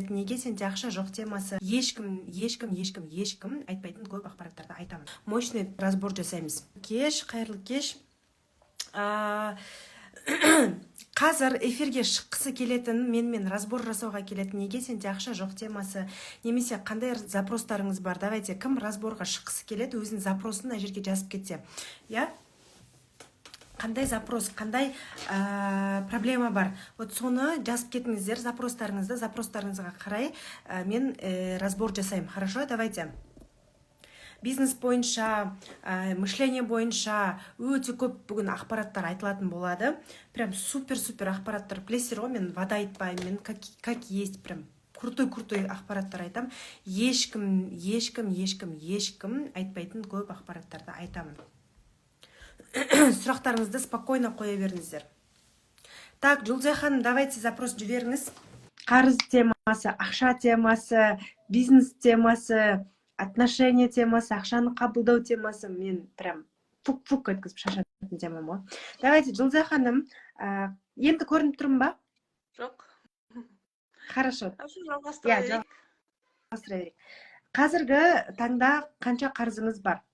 неге сенде ақша жоқ темасы ешкім айтпайтын көп ақпараттарды айтамын. Мощный разбор жасаймыз. Қайырлы кеш. Қазір эфирге шыққысы келетін, менімен разбор жасауға келетін неге сенде ақша жоқ темасы, немесе қандай запростарыңыз бар, давайте, кім разборға шыққысы келеді, өзінің запросын мына жерге жазып кетсе. Я? Қандай запрос, қандай проблема бар, вот соны жазып кетіңіздер, запростарыңызға қарай мен разбор жасаймын. Хорошо, давайте. Бизнес бойынша, мышление бойынша өте көп бүгін ақпараттар айтылатын болады. Прям супер ақпараттар. Білесіздер ғой, мен вода айтпаймын, мен как есть, прям крутой ақпараттар айтам. Ешкім айтпайтын көп ақпараттарды айтамын. Сұрақтарыңызды спокойно қоя беріңіздер. Так, Жұлдызай ханым, давайте запрос жіберіңіз. Қарыз темасы, ақша темасы, бизнес темасы, отношения темасы, ақшаны қабылдау темасы, мен прям фук еткізіп шашатын темам ғой. Давайте, Жұлдызай ханым, енді көрініп тұрмын ба? Жоқ. Хорошо. Жалғастыра берейік. Қазіргі таңда қанша қарызыңыз бар?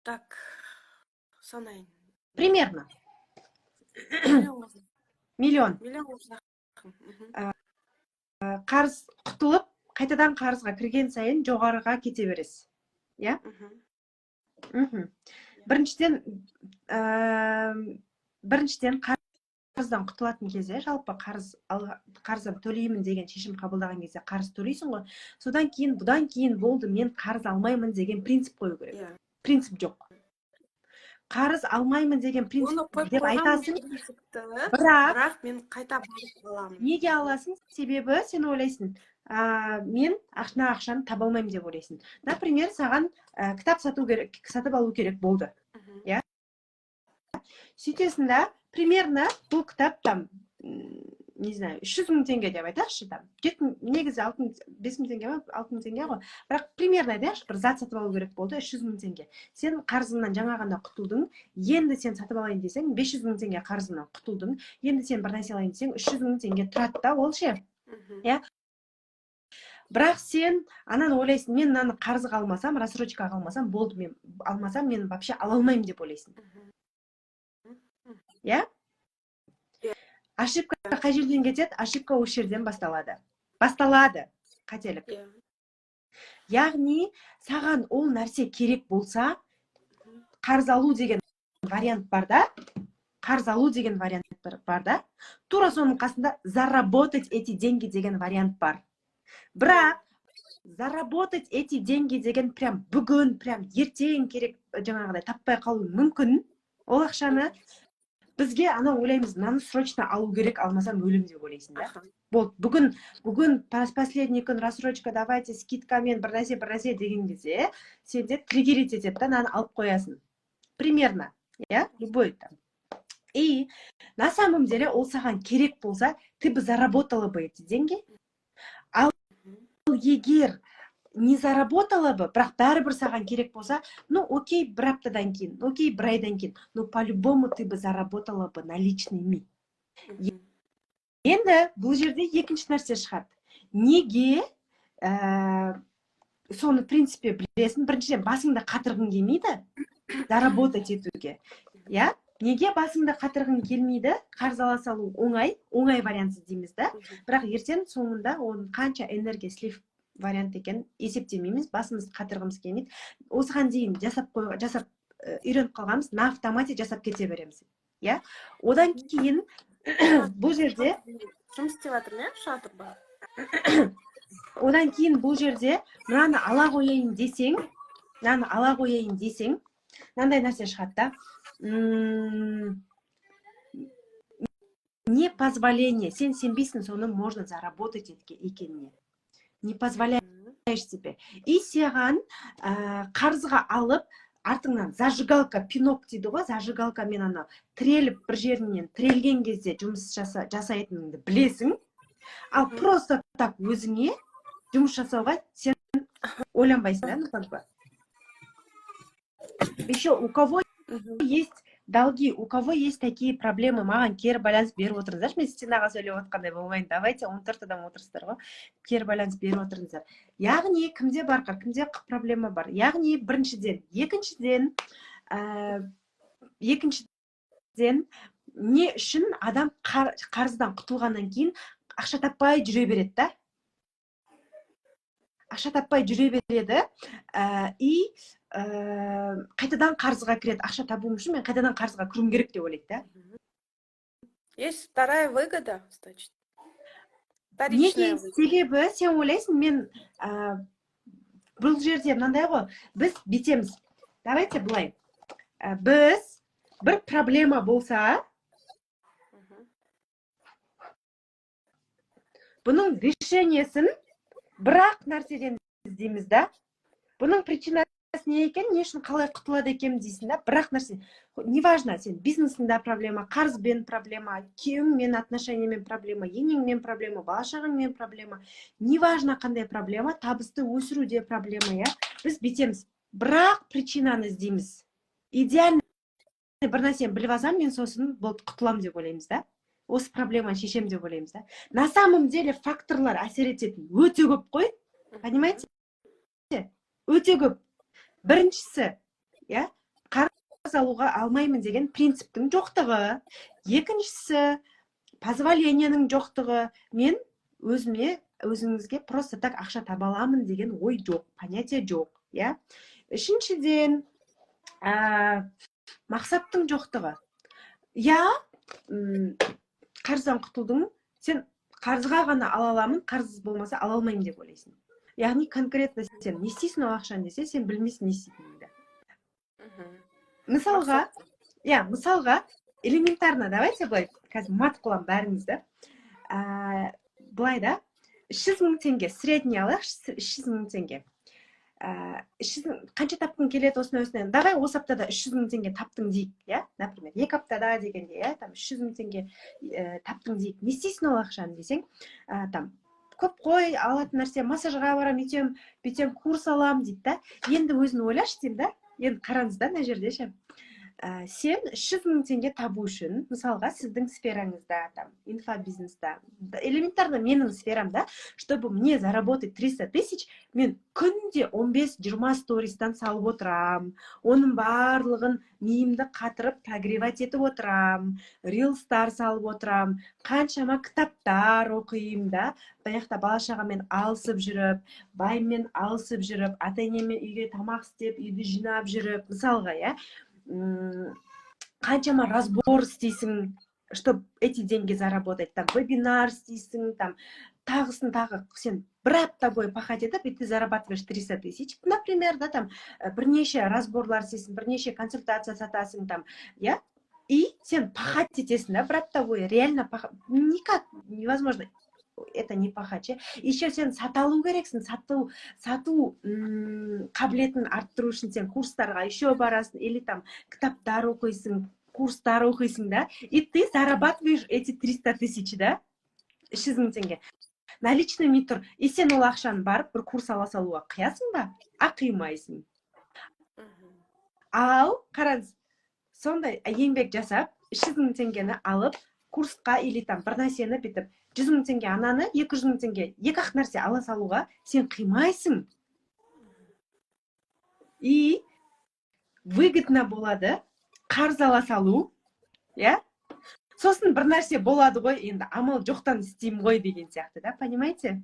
Так, санайын. Примерно. Миллион. Қарыз құтылып, қайтадан қарызға кірген сайын жоғарыға кете бересіз. Я? Біріншіден қарыздан құтылатын кезде, жалпы қарыздан төлеймін деген шешім қабылдаған кезде қарыз төлейсің ғой. Бұдан кейін болды, мен қарыз алмаймын деген принцип қою керек. Принцип жоқ. Қарыз алмаймын деген принцип деп айтасың, бірақ мен қайта барып аламын. Неге аласың? Себебі сен ойлайсың, мен ақшаны таба алмаймын деп ойлайсың. Например, саған кітап сатып алу керек болды. Сөйтесің да, примерно бұл кітап там, не знаю, 300 мың теңге деп айтайықшы там. Негізі 5 мың теңге ма, 6 мың теңге ғой. Бірақ примерно айтайықшы, бір зат сатып алу керек болды, 300 мың теңге. Сен қарызыңнан жаңа ғана құтылдың, енді сен сатып алайын десең, 500 мың теңге қарызыңнан құтылдың, енді сен бір нәрсе алайын десең, 300 мың теңге тұрады да, ол ше. Бірақ сен ананы ойлайсың, мен мынаны қарызға алмасам, рассрочкаға алмасам, болды, мен алмасам, мен вообще ала алмаймын деп ойлайсың. Я? Ошибка қай жерден кетеді? Ошибка осы жерден басталады. Қателік. Яғни, саған ол нәрсе керек болса, қарыз алу деген вариант бар да? Тура соның қасында заработать эти деньги деген вариант бар. Бірақ заработать эти деньги деген прям бүгін, прям ертең керек жаңағыдай таппай қалу мүмкін. Ол ақшаны бізге ана ойлаймыз, мынаны срочно алу керек, алмасам өлім деп ойлайсың да. Бүгін последний күн рассрочка, давайте скидкамен бір нәрсе деген кезде сенде триггерить етеді да, мынаны алып қоясың. Примерно, любой там. И на самом деле ол саған керек болса, ты бы заработала бы эти деньги. Ал егер не заработала бы, бірақ бәрібір саған керек болса, ну окей, бір аптадан кейін, окей, бір айдан кейін, но по-любому ты бы заработала бы наличными. Енді бұл жерде екінші нәрсе шығады. Неге соны в принципе білесің? Біріншіден басыңда қатырғың келмейді заработать етуге. Неге басыңда қатырғың келмейді? Қарыз ала салу оңай вариантсыз дейміз да. Бірақ ертең соңында оның қанша энергия слив вариант екен есептемейміз, басымыз қатырғымыз келмейді. Осыған дейін жасап үйреніп қалғанымыз, на автомате жасап кете береміз. Одан кейін бұл жерде жұмыс істеп жатырмын, шатыр бар. Одан кейін бұл жерде мынаны ала қояйын десең, мынандай нәрсе шығады да. Непозволение. Сен сенбейсің, соны можно заработать екеніне. Не позволяешь себе. И саған қарызға алып, артыңнан зажигалка, пинок дейді ғой, зажигалкамен ана тіреліп бір жерінен тірелген кезде жұмыс жасайтыныңды білесің. Ал просто так өзіңе жұмыс жасауға сен ойланбайсың, да? Еще у кого есть долги, у кого есть такие проблемы, маған кері байланыс беріп отырыңыздар. Мен стенаға сөйлеп отқандай болмайын. Давайте 14 адам отырсыздар ғой. Кері байланыс беріп отырыңыздар. Яғни кімде бар, кімде проблема бар? Яғни біріншіден, екіншіден не үшін адам қарыздан құтылғаннан кейін ақша таппай жүре береді да? Ақша таппай жүре береді и қайтадан қарызға кіреді. Ақша табуым үшін мен қайтадан қарызға кіруім керек деп ойлайды да. Есть вторая выгода, значит. Неге? Себебі сен ойлайсың, мен бұл жерде мынандай ғой, біз бетеміз. Давайте былай. Біз бір проблема болса, бұның решениесін бірақ нәрседен іздейміз да. Бұның причинасы не екен, не үшін қалай құтылады екен дейсің да. Бірақ нәрсе, неважно, сен бизнесіңде проблема, қарызбен проблема, күйеуіңмен отношениямен проблема, енеңмен проблема, бала-шағаңмен проблема, неважно қандай проблема, табысты өсіруде проблема, я. Біз бетеміз. Бірақ причинаны іздейміз. Идеальный бір нәрсені біліп алсам, мен сосын болды құтылам деп ойлаймыз да. Осы проблеманы шешем деп ойлаймыз да. На самом деле факторлар әсер ететін өте көп қой. Понимаете? Өте көп. Біріншісі, қарыз алуға алмаймын деген принциптің жоқтығы. Екіншісі, позволениенің жоқтығы. Мен өзіңізге просто так ақша таба аламын деген ой жоқ, понятие жоқ. Үшіншіден, мақсаттың жоқтығы. Қарыздан құтылдың, сен қарызға ғана ала аламын, қарыз болмаса ала алмаймын деп ойлайсың. Яғни конкретно сен не істейсің ол ақшаны десе, сен білмейсің не істейтініңді. Мысалға, элементарно, давайте былай, қазір мат қылам бәріңізді. Былай да, 300 мың теңге, средний алайықшы, 300 мың теңге. Қанша тапқың келеді осындай. Давай осы аптада 300 мың теңге таптың дейік, например, 2 аптада дегенде, 300 мың теңге таптың дейік. Не істейсің ол ақшаны десең, көп қой, алатын нәрсе, массажға барам, бүйтем, курс алам дейді да. Енді өзін ойлашы деймін да. Енді қараңыз да, мына жерде ше. Сен 300 мың теңге табу үшін, мысалға, сіздің сфераңызда, инфобизнесда, элементарно менің сферамда, чтобы мне заработать 300 тысяч, мен күнде 15-20 стористан салып отырам, оның барлығын миымды қатырып, прогревать етіп отырам, рилстар салып отырам, қаншама кітаптар оқиым да, баяқта бала-шағамен алысып жүріп, баймен алысып жүріп, ата-енемен үйге тамақ істеп, үйді жинап жүріп, мысалға, қаншама разбор істейсің, чтобы эти деньги заработать, вебинар істейсің, тағысын тағы, сен бір апта бойы пахать етіп, и ты зарабатываешь 300 тысяч, например, да, бірнеше разборлар істейсің, бірнеше консультация сатасың, и сен пахать етесің, да, бір апта бойы, реально пахать, никак невозможно. Это не пахать. Еще сен саталу керексің, сату қабілетін арттыру үшін сен курстарға еще барасың, или кітаптар оқисың, курстар оқисың, да, и ты зарабатываешь эти 300 тысяч, да, 300 мың теңге. Наличный митр, и сен ол ақшаны барып, бір курс ала салуға қиясың ба? Қимайсың. Ал, қараңыз, сондай еңбек жасап, 300 мың теңгені алып, курсқа или бір нәрсені бітіп, 100 мың теңге ананы, 200 мың теңге, екі-ақ нәрсе ала салуға сен қимайсың. И выгодно болады қарыз ала салу, сосын бір нәрсе болады ғой, енді амал жоқтан істеймін ғой деген сияқты, да, понимаете?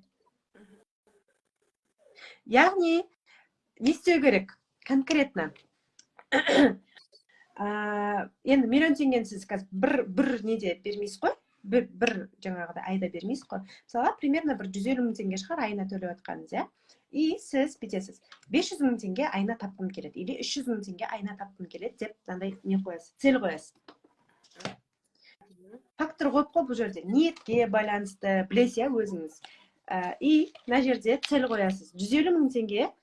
Яғни, не істеу керек? Конкретно. Енді миллион теңгені сіз бір неде бермейсіз ғой? Бір жаңағыда айда бермейсіз қой. Мысалға, примерно бір 150 мың теңге шығар айына төлеп отқаныңыз, и сіз бітесіз. 500 мың теңге айына тапқым келеді, или 300 мың теңге айына тапқым келеді деп, мынандай не қоясыз, цель қоясыз. Фактор қойып қой бұл жерде, ниетке байланысты, білесіз өзіңіз. И мына жерде цель қоясыз. 150 мың теңге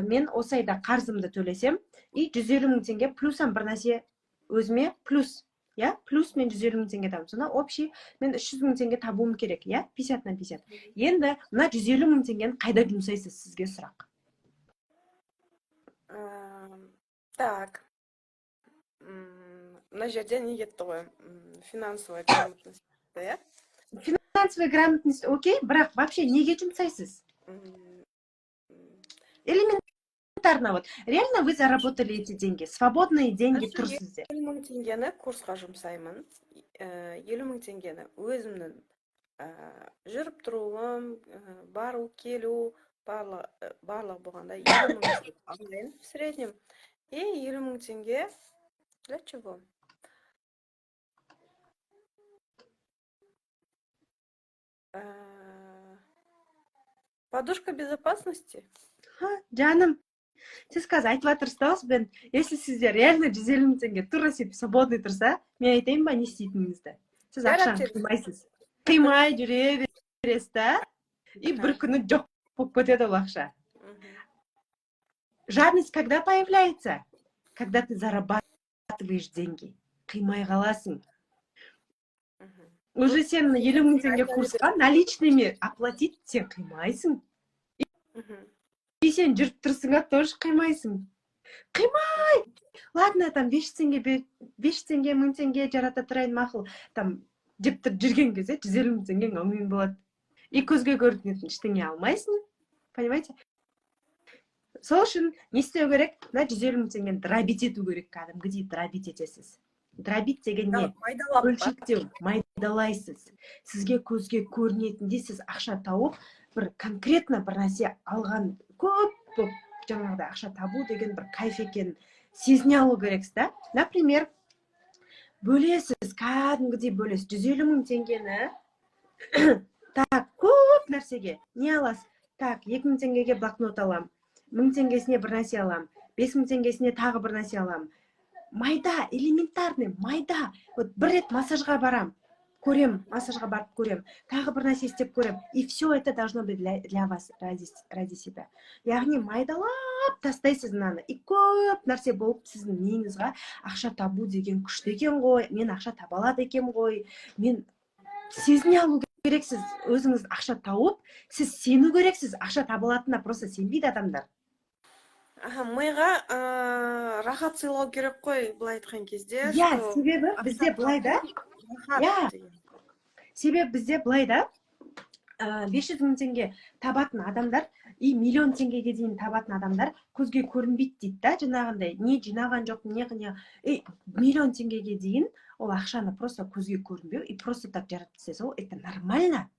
мен осы айда қарызымды төлесем, и 150 мың теңге плюсам бір нәрсе өзіме плюс. Плюс мен 150 мың теңге табым. Сонда общий мен 300 мың теңге табуым керек, 50 на 50. Енді мына 150 мың теңгені қайда жұмсайсыз, сізге сұрақ? Так, мына жерде не кетті ғой, финансовая грамотность, иә? Финансовая грамотность окей, бірақ вообще неге жұмсайсыз? Элементарно, вот реально вы заработали эти деньги, свободные деньги тұр сізде. 50 000 теңгені курсқа жұмсаймын. 50 000 теңгені өзімнің жүріп тұруым, бару, келу, барлық болғанда 50 000 алайын в среднем. И 50 000 теңге для чего? Подушка безопасности? Жаным, сіз қазір айтып жатырсыз бен, если сізде реально 150 000 теңге тура сөйтіп свободный тұрса, мен айтайын ба не істейтініңізді? Сіз ақшаны қимайсыз. Қимай жүре бересіз да, и бір күні жоқ болып кетеді ол ақша. Жадность когда появляется? Когда ты зарабатываешь деньги. Қимай қаласың. Уже сен 50 000 теңге курсқа наличными оплатить сен қимайсың. И сен жүріп тұрсыңа тоже қимайсың. Қимай! Ладно, там 5 теңге, 1000 теңге жарата тұрайын мақұл. Там жеп тұрып жүрген кезде 150 000 теңгең оңмен болады. И көзге көрінетін ештеңе алмайсың. Понимаете? Сол үшін не істеу керек? На 150 000 теңгені дробить ету керек, кәдімгідей дробить етесіз. Дробить деген не? Бөлшектеу, майдалайсыз. Сізге көзге көрінетіндей сіз ақша тауып, бір конкретно бір нәрсе алған көп жаңағыдай ақша табу деген бір кайф екенін сезіне алу керексіз да? Например, бөлесіз, кәдімгідей бөлесіз 150 000 теңгені так, көп нәрсеге не аласыз? Так, 2000 теңгеге блокнот алам, 1000 теңгесіне бір нәрсе алам, 5000 теңгесіне тағы бір нәрсе алам. Майда, элементарный, майда. Вот бір рет массажға барам, көрем, массажға барып көрем, тағы бір нәрсе істеп көрем. И все это должно быть для вас ради себя. Яғни майдалап тастайсыз мынаны. И көп нәрсе болып сіздің миыңызға ақша табу деген күшті екен ғой, мен ақша таба алады екен ғой, мен сезіне алу керексіз. Өзіңіз ақша тауып, сіз сену керексіз. Ақша табылатынына просто сенбейді адамдар. Миға рахат сыйлау керек қой, былай айтқан кезде. Себебі бізде былай да. Себебі бізде былай да. 500 000 теңге табатын адамдар и 1 000 000 теңгеге дейін табатын адамдар көзге көрінбейді дейді да, жаңағындай. Не жинаған жоқ, не 1 000 000 теңгеге дейін ол ақшаны просто көзге көрінбеу и просто так жаратып ол, это нормально.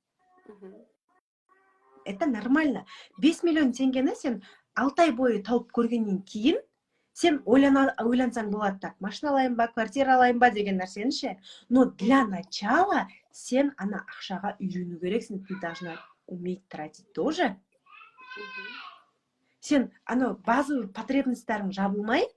Это нормально. 5 000 000 теңгені сен 6 ай бойы тауып көргеннен кейін сен ойлансаң болады, так, машина алайын ба, квартира алайын ба деген нәрсені ше. Но для начала сен ана ақшаға үйрену керексің, ты должна уметь тратить тоже. Сен базовый потребностьтарың жабылмай,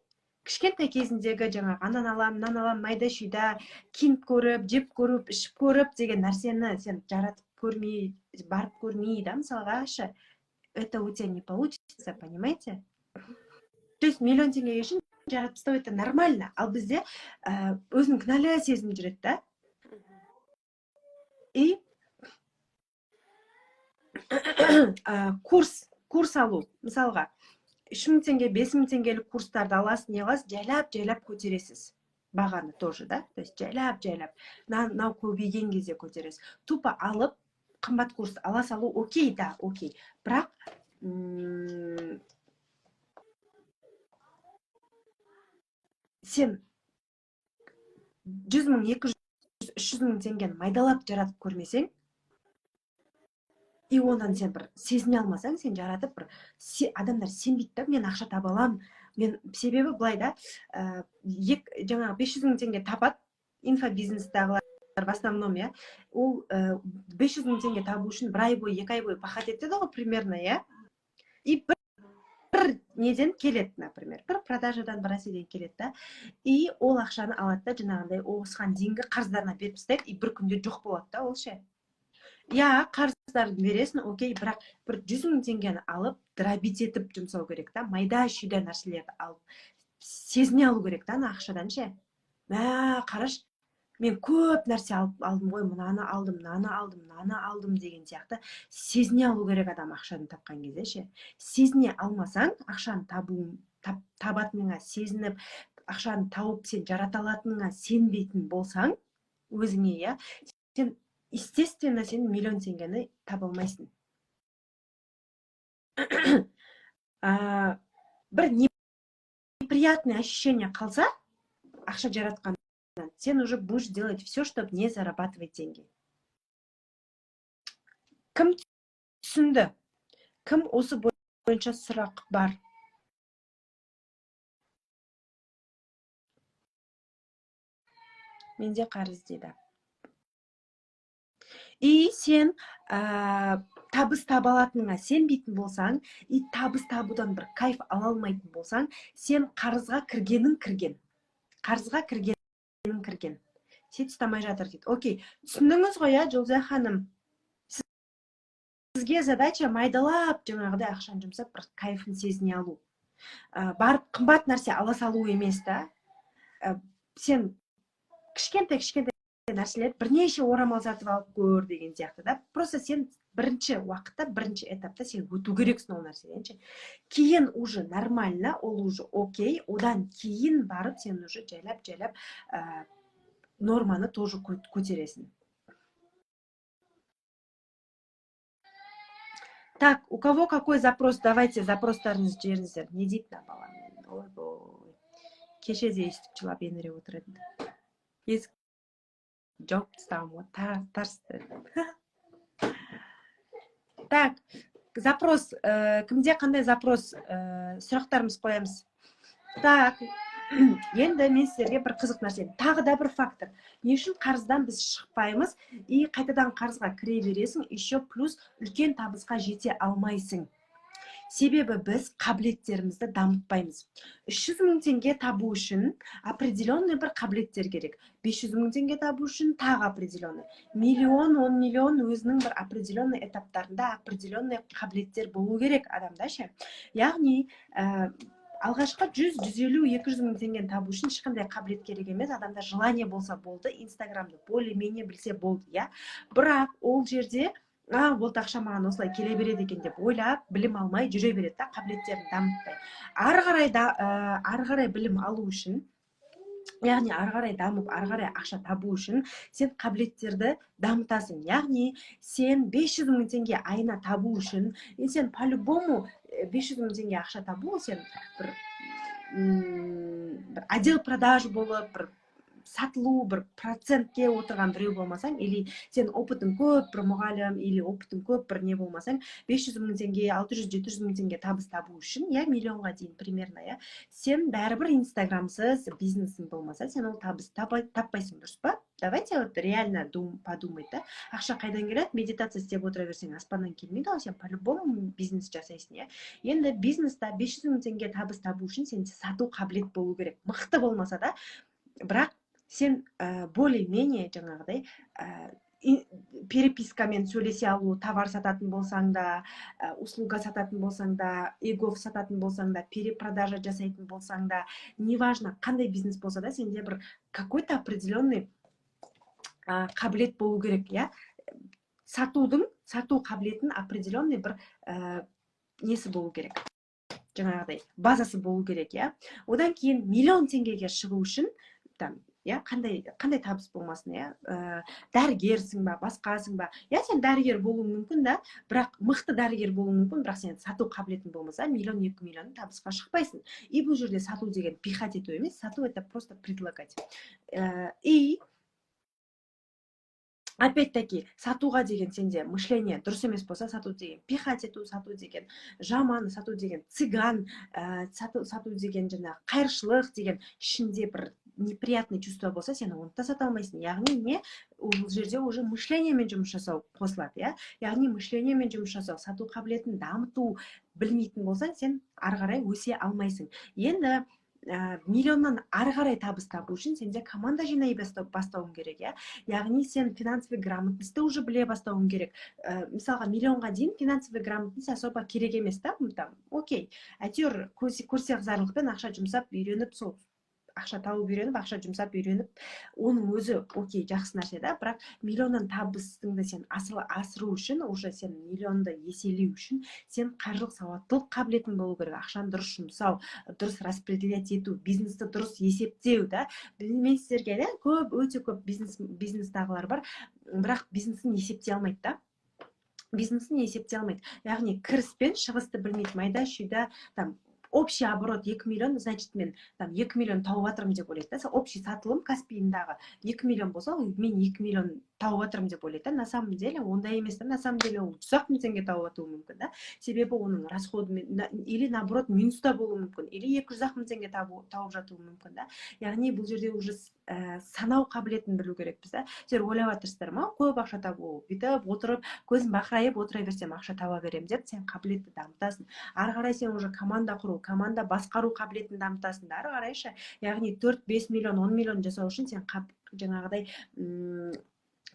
кішкентай кезіндегі жаңағы анан алам, майда шүйда, кинт көріп, жеп көріп, ішіп көріп деген нәрсені сен жаратып көрмей, барып көрмей, да, мысалға ше. Это у тебя не получится, понимаете? То есть 1 000 000 теңгеге үшін жаратып тастау это нормально. Ал бізде өзінің кінәлі сезім жүреді, да? И курс алу, мысалға 3 000 теңге, 5 000 теңгелік курстарды аласыз, не аласыз, жайлап көтересіз. Бағаны тоже, да? То есть жайлап. Нау көбейген кезде көтересіз. Тупо алып, қымбат курс ала салу, окей, да, окей. Бірақ сен 100 000, 200 000, 300 000 теңгені майдалап жаратып көрмесең, и онан сен бір сезіне алмасаң, сен жаратып бір адамдар сенбейді да, мен ақша таба алам. Мен себебі былай да, жаңағы 500 000 теңге табады инфобизнестағылар в основном, я. Ол 500 000 теңге табу үшін 1 ай бойы, 2 ай бойы пахать етеді ғой примерно, я. И бір неден келеді, например, бір продажадан бір нәрседен келеді да. И ол ақшаны алады да, жаңағындай осыған дейінгі қарыздарына беріп тастайды, и бір күнде жоқ болады да ол ше. Қарыздарды бересің, окей, бірақ бір 100 000 теңгені алып, дробить етіп жұмсау керек та, майда шүйда нәрселерді алып, сезіне алу керек та, ақшадан ше. Қараш, мен көп нәрсе алдым ғой, мынаны алдым деген сияқты сезіне алу керек адам ақшаны тапқан кезде ше. Сезіне алмасаң, ақшаны табатыныңа сезініп, ақшаны тауып сен жарата алатыныңа сенбейтін болсаң өзіңе, иә, сен естественно сен миллион теңгені таба алмайсың. Бір неприятное ощущение қалса, ақша жаратқаннан, сен уже будешь делать все, чтобы не зарабатывать деньги. Кім түсінді? Кім осы бойынша сұрақ бар? Менде қарыз дейді. И сен табыс таба алатыныңа сенбейтін болсаң, и табыс табудан бір кайф ала алмайтын болсаң, сен қарызға кіргенің кірген. Қарызға кіргенің кірген. Сен ұстамай жатыр дейді. Окей, түсіндіңіз ғой, Жұлдызай ханым? Сізге задача майдалап жаңағыдай ақшаны жұмсап, бір кайфын сезіне алу. Барып қымбат нәрсе ала салу емес та. Сен кішкентай нәрселер бірнеше орамал сатып алып көр деген сияқты да. Просто сен бірінші уақытта, бірінші этапта сен өту керексің ол нәрседен. Кейін уже нормально, ол уже окей, одан кейін барып сен уже жайлап норманы тоже көтересің. Так, у кого какой запрос? Давайте запростарыңызды жіберіңіздер. Не дейді на баламен? Ой-бой. Кеше де естіп жылап еңіреп отырады. Есік жауып тастағым, тарсты. Так, запрос. Кімде қандай запрос? Сұрақтарымыз қоямыз. Так, енді мен сіздерге бір қызық нәрсе. Тағы да бір фактор. Не үшін қарыздан біз шықпаймыз, и қайтадан қарызға кіре бересің, еще плюс үлкен табысқа жете алмайсың. Себебі біз қабілеттерімізді дамытпаймыз. 300 мың теңге табу үшін определенный бір қабілеттер керек. 500 мың теңге табу үшін тағы определенный. Миллион, 10 миллион өзінің бір определенный этаптарында определенный қабілеттер болу керек адамда ше. Яғни, алғашқы 100, 150, 200 мың теңгені табу үшін ешқандай қабілет керек емес. Адамда желание болса болды, Инстаграмды более-менее білсе болды, я. Бірақ ол жерде ол ақша маған осылай келе береді екен деп ойлап, білім алмай жүре береді да, қабілеттерін дамытпай. Ары қарай білім алу үшін, яғни ары қарай дамып, ары қарай ақша табу үшін сен қабілеттерді дамытасың. Яғни сен 500 мың теңге айына табу үшін, сен по-любому 500 мың теңге ақша табу, сен бір отдел продаж болып, бір сатылу, бір процентке отырған біреу болмасаң, или сен опытың көп, бір мұғалім, или опытың көп, бір не болмасаң, 500 мың теңге, 600-700 мың теңге табыс табу үшін, миллионға дейін примерно, сен бәрібір инстаграмсыз бизнесің болмаса, сен ол табыс таппайсың, дұрыс па? Давайте вот реально подумать, да? Ақша қайдан келеді? Медитация істеп отыра берсең, аспаннан келмейді, сен по-любому бизнес жасайсың, Енді бизнеста 500 мың теңге табыс табу үшін сен сату қабілет болу керек. Мықты болмаса да, бірақ сен более-менее жаңағыдай перепискамен сөйлесе алу, товар сататын болсаң да, услуга сататын болсаң да, эгов сататын болсаң да, перепродажа жасайтын болсаң да, неважно, қандай бизнес болса да, сенде бір какой-то определенный қабілет болу керек, сату қабілетін определенный бір несі болу керек, жаңағыдай базасы болу керек, Одан кейін миллион теңгеге шығу үшін, қандай табыс болмасын, дәрігерсің ба, басқасың ба, сен дәрігер болуың мүмкін да, бірақ мықты дәрігер болуың мүмкін, бірақ сен сату қабілетін болмаса, 1-2 миллион табысқа шықпайсың. И бұл жерде сату деген пихать ету емес, сату это просто предлагать. И опять-таки, сатуға деген сенде мышление дұрыс емес болса, сату деген пихать ету, сату деген жаман, сату деген цыган, сату деген жаңағы қайыршылық деген ішінде бір неприятный чувство болса, сен оны да сата алмайсың. Яғни ол жерде уже мышлениемен жұмыс жасау қосылады, Яғни мышлениемен жұмыс жасау, сату қабілетін дамыту білмейтін болсаң, сен ары қарай өсе алмайсың. Енді миллионнан ары қарай табыс табу үшін сенде команда жинай бастауың керек, Яғни сен финансовый грамотностьты уже біле бастауың керек. Мысалға, миллионға дейін финансовый грамотность особо керек емес, окей, әйтеуір көрсе қызарлықпен ақша жұмсап, үйреніп, сол ақша тауып үйреніп, ақша жұмсап үйреніп, оның өзі окей, жақсы нәрсе да, бірақ миллионнан табысыңды сен асыру үшін, уже сен миллионды еселеу үшін, сен қаржылық сауаттылық қабілетің болу керек, ақшаны дұрыс жұмсау, дұрыс распределять ету, бизнесті дұрыс есептеу да. Мен сіздерге да өте көп бизнестағылар бар, бірақ бизнесін есептей алмайды да. Бизнесін есептей алмайды. Яғни кіріс пен шығысты білмейді, майда шүйда там общий оборот 2 миллион, значит мен там 2 миллион тауып жатырмын деп ойлайды да. Общий сатылым Каспийндағы 2 миллион болса, мен 2 миллион тауып жатырмын деп ойлайды да. На самом деле ондай емес та. На самом деле ол 100 мың теңге тауып жатуы мүмкін да. Себебі оның расходы или наоборот минуста болуы мүмкін, или 200 мың теңге тауып жатуы мүмкін да. Яғни бұл жерде уже санау қабілетін білу керекпіз да. Сіздер ойлап жатырсыздар ма, көп ақша табу, бүйтіп отырып, көзім бақырайып отыра берсем ақша таба берем деп, сен қабілетті дамытасың. Ары қарай сен уже команда құру, команда басқару қабілетін дамытасың да ары қарайшы. Яғни 4-5 миллион, 10 миллион жасау үшін сен жаңағыдай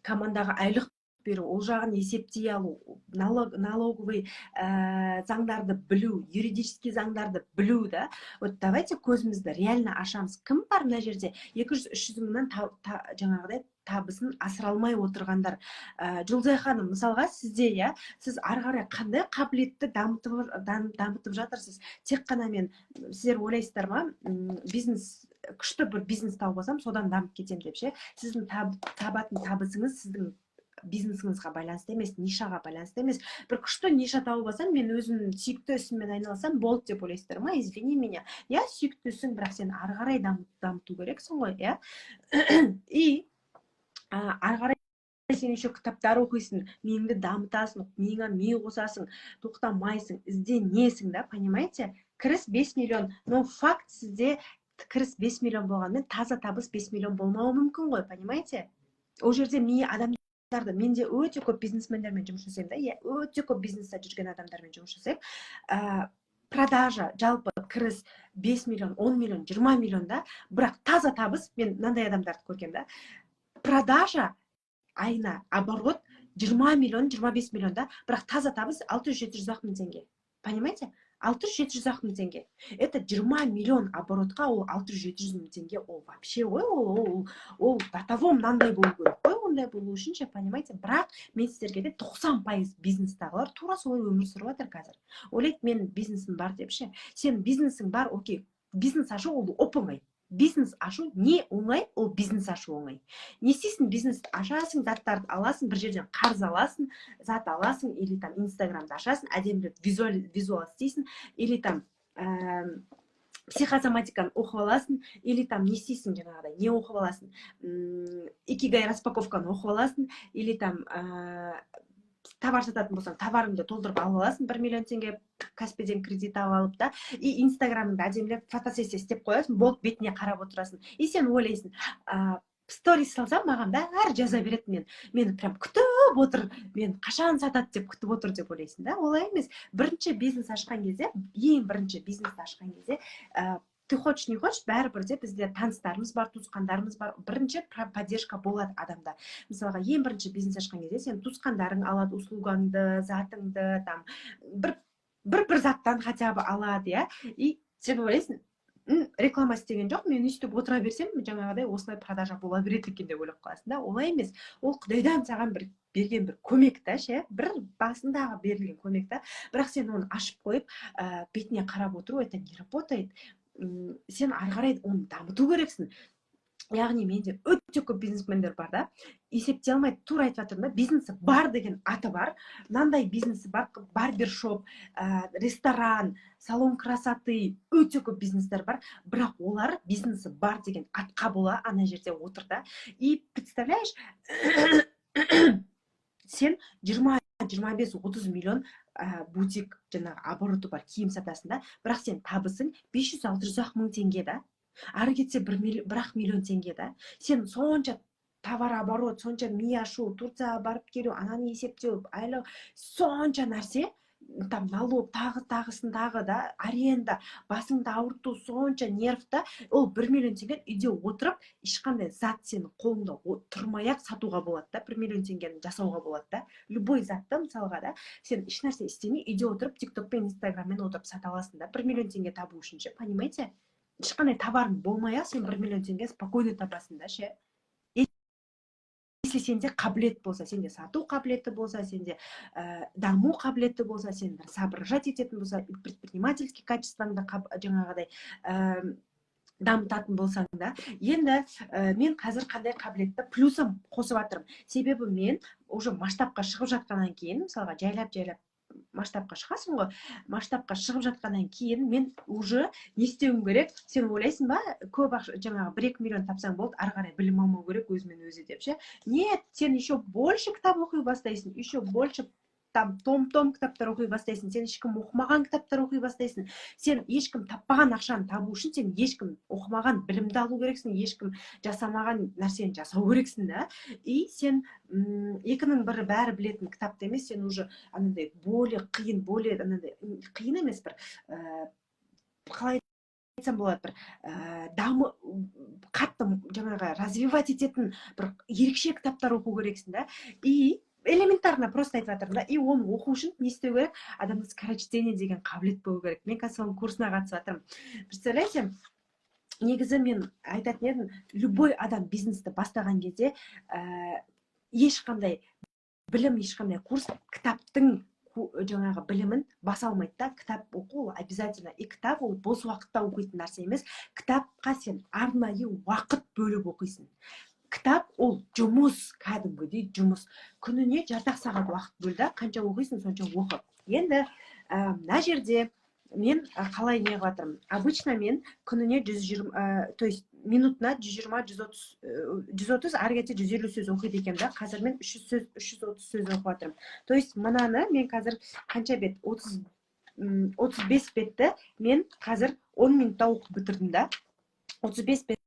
командаға айлық беру, ол жағын есептей алу, налоговый заңдарды білу, юридический заңдарды білу да. Вот давайте көзімізді реально ашамыз. Кім бар мына жерде 200-300 мыңнан жаңағыдай табысын асыра алмай отырғандар? Жұлдызай ханым, мысалға сізде, сіз ары қарай қандай қабілетті дамытып жатырсыз? Тек қана сіздер ойлайсыздар ма, күшті бір бизнес тауып алсам, содан дамып кетем деп ше? Сіздің табатын табысыңыз сіздің бизнесіңізге байланысты емес, нишаға байланысты емес. Бір күшті ниша тауып алсам, мен өзім сүйікті ісіммен айналсам болды деп ойлайсыздар ма? Извини меня. Сүйікті ісің, бірақ сен ары қарай дамыту керексің ғой, И ары қарай сен еще кітаптар оқисың, миыңды дамытасың, миыңа ми қосасың, тоқтамайсың, ізденесің да, понимаете? Кіріс 5 миллион, но факт сізде кіріс 5 миллион болғанмен таза табыс 5 миллион болмауы мүмкін ғой, понимаете? Ол жерде менде өте көп бизнесмендермен жұмыс жасаймын да, өте көп бизнесте жүрген адамдармен жұмыс жасаймын. Продажа, жалпы кіріс 5 миллион, 10 миллион, 20 миллион да, бірақ таза табыс, мен мынандай адамдарды көргем да, продажа айына оборот 20 миллион, 25 миллион да, бірақ таза табыс 600-700 мың теңге. Понимаете? 600-700 мың теңге. Это 20 миллион оборотқа ол 600-700 мың теңге, ол вообще, ол батаво мынандай болу керек қой, ондай болу үшін ше, понимаете? Бірақ мен сіздерге де 90% бизнестағылар тура солай өмір сүріп жатыр қазір. Ойлайды, мен бизнесім бар деп ше. Сен бизнесің бар, окей, бизнес ашу ол оп-оңай. Бизнес ашу не оңай, ол бизнес ашу оңай. Не істейсің, бизнес ашасың, заттарды аласың, бір жерден қарыз аласың, зат аласың, или там инстаграмды ашасың, әдемілеп визуал істейсің, или там психосоматиканы оқып аласың, или там не істейсің жаңағыдай, не оқып аласың, икигай распаковканы оқып аласың, или там товар сататын болсаң, товарыңды толтырып алып аласың, 1 миллион теңге Каспийден кредит алып да, и инстаграмыңды әдемілеп фотосессия істеп қоясың, болды, бетіне қарап отырасың. И сен ойлайсың, сторис салсам, маған бәрі жаза береді, мені прям күтіп отыр, мен қашан сатады деп күтіп отыр деп ойлайсың да. Олай емес. Бірінші бизнес ашқан кезде, ең бірінші бизнес ашқан кезде, ты хочешь, не хочешь, бәрібір де бізде таныстарымыз бар, туысқандарымыз бар. Бірінші поддержка болады адамда. Мысалға, ең бірінші бизнес ашқан кезде сен туысқандарың алады услугаңды, затыңды, там бір заттан хотя бы алады, и сен ойлайсың, реклама істеген жоқ, мен өйстіп отыра берсем, жаңағыдай осылай продажа бола береді екен деп ойлап қаласың да. Олай емес. Ол Құдайдан саған берген бір көмек та ше, бір басындағы берілген көмек та. Бірақ сен оны ашып қойып, бетіне қарап отыру, это не работает. Сен ары қарай оны дамыту керексің. Яғни менде өте көп бизнесмендер бар да, есептей алмайды, тура айтып жатырмын да, бизнесі бар деген аты бар, мынандай бизнесі бар, барбершоп, ресторан, салон красоты, өте көп бизнестер бар, бірақ олар бизнесі бар деген атқа бола ана жерде отыр да. И представляешь, сен 20-25-30 миллион бутик жаңағы обороты бар киім сатасың да, бірақ сен табысың 500-600 мың теңге да. Ары кетсе 1 миллион теңге да. Сен сонша товар оборот, сонша ми ашу, Турцияға барып келу, ананы есептеу, айлық, сонша нәрсе, там налог, тағысын да, аренда, басыңды ауырту, сонша нерв да, ол 1 миллион теңге үйде отырып, ешқандай зат сенің қолыңда тұрмай-ақ сатуға болады да, 1 миллион теңгені жасауға болады да. Любой затты мысалға да, сен еш нәрсе істемей, үйде отырып, тиктокпен, инстаграммен отырып сата аласың да, 1 миллион теңге табу үшін ше, понимаете? ешқандай табарың болмай ақ сен 1 миллион теңге спокойно табасың да ше. Если сенде қабілет болса, сенде сату қабілеті болса, сенде даму қабілеті болса, сен бір соображать ететін болса, предпринимательский качествоңды жаңағыдай дамытатын болсаң да. Енді мен қазір қандай қабілетті плюсым қосып жатырмын. Себебі мен уже масштабқа шығып жатқаннан кейін, мысалға жайлап масштабқа шығасың ғой, масштабқа шығып жатқаннан кейін мен уже не істеуім керек? Сен ойлайсың ба, көп жаңағы 1-2 миллион тапсаң болды, ары қарай білім алмау керек өзімен өзі деп ше? Нет, сен еще больше кітап оқи бастайсың, еще больше там том кітаптар оқи бастайсың, сен ешкім оқымаған кітаптар оқи бастайсың, сен ешкім таппаған ақшаны табу үшін сен ешкім оқымаған білімді алу керексің, ешкім жасамаған нәрсені жасау керексің да. И сен екінің бірі бәрі білетін кітапты емес, сен уже анандай более қиын, более анандай қиын емес, бір қалай айтсам болады, бір қатты жаңағы развивать ететін бір ерекше кітаптар оқу керексің да. И элементарно просто айтып жатырмын да. И оны оқу үшін не істеу керек? Адамда скорочтение деген қабілет болу керек. Мен қазір соның курсына қатысып жатырмын. Представляете, негізі мен айтатын едім, любой адам бизнесті бастаған кезде ешқандай білім, ешқандай курс кітаптың жаңағы білімін баса алмайды да. Кітап оқу обязательно. И кітап ол бос уақытта оқитын нәрсе емес. Кітапқа сен арнайы уақыт бөліп оқисың. Кітап ол жұмыс, кәдімгідей жұмыс. Күніне жарты сағат уақыт бөл да, қанша оқисың сонша оқы. Енді мына жерде мен қалай не қылып жатырмын? Обычно мен күніне 120, то есть минутына 120-130, ары кетсе 150 сөз оқиды екенмін да. Қазір мен 330 сөз оқып жатырмын. То есть мынаны мен қазір қанша бет? 35 бетті мен қазір 10 минутта оқып бітірдім да. 35 бетті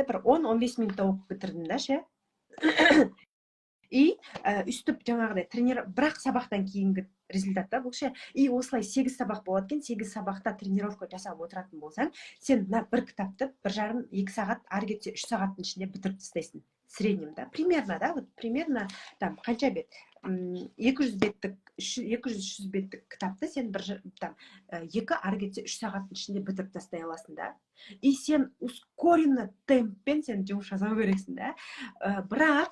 бір 10-15 минутта оқып бітірдім да ше. И үстіп жаңағыдай бірақ сабақтан кейінгі результатта бұл ше. И осылай 8 сабақ болады екен, 8 сабақта тренировка жасап отыратын болсаң, сен бір кітапты 1,5-2 сағат, ары кетсе 3 сағаттың ішінде бітіріп тастайсың. Среднем, да, примерно, да, вот примерно там қанша бет? 200 беттік кітапты сен там 2, ары кетсе 3 сағаттың ішінде бітіріп тастай аласың да. И сен ускоренно темппен сен жұмыс жасау керексің да. Бірақ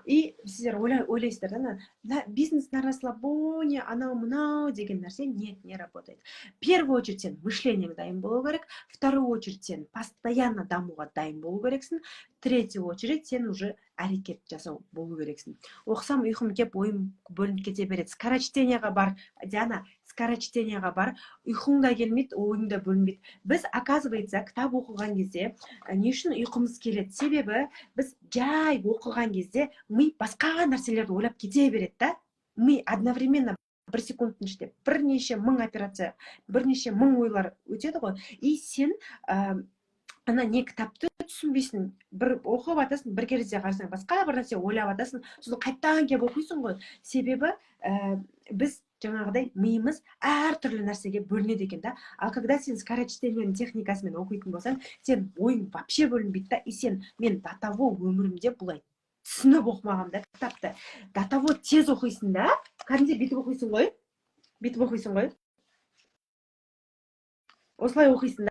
и сіздер ойлайсыздар да, бизнес на расслабоне, анау мынау деген нәрсе не работает. В первую очередь сен мышлениең дайын болу керек, вторую очередь сен постоянно дамуға дайын болу керексің, третью очередь сен уже әрекет жасау болу керексің. Оқысам ұйқым кеп, ойым бөлініп кете береді. Скорочтениеға бар, Диана, скорочтениеға бар, ұйқың да келмейді, ойың да бөлінбейді. Біз, оказывается, кітап оқыған кезде не үшін ұйқымыз келеді? Себебі біз жай оқыған кезде ми басқа нәрселерді ойлап кете береді да. Ми одновременно 1 секундтың ішінде бірнеше мың операция, бірнеше мың ойлар өтеді ғой. И сен ана не кітапты түсінбейсің, бір оқып атасың, бір кезде қарасаң басқа бір нәрсе ойлап атасың, сосын қайтадан келіп оқисың ғой. Себебі біз жаңағыдай миымыз әртүрлі нәрсеге бөлінеді екен да. Ал когда сен скорочтениенің техникасымен оқитын болсаң, сен ойың вообще бөлінбейді да. И мен датаво өмірімде бұлай түсініп оқымағам да кітапты. Датаво тез оқисың да, кәдімгідей бүйтіп оқисың ғой. Осылай оқисың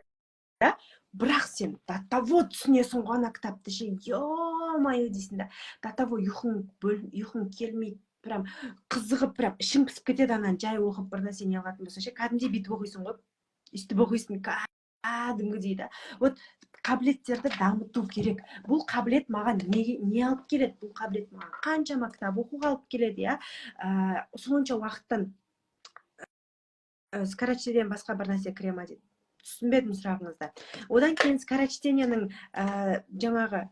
да. Бірақ сен датаво түсінесің ғой ана кітапты ше, ё-майо дейсің да. Датаво ұйқың келмейді, прям қызығып, прям ішің пісіп кетеді, анан жай оқып бір нәрсе не алатын болса ше, кәдімгідей бүйтіп оқисың ғой, өйстіп оқисың кәдімгідей да. Вот қабілеттерді дамыту керек. Бұл қабілет маған не алып келеді? Бұл қабілет маған қаншама кітап оқуға алып келеді, я. Сонша уақыттан скорочтениеден басқа бір нәрсе кіре ма дейді. Түсінбедім сұрағыңызды. Одан кейін скорочтениенің жаңағы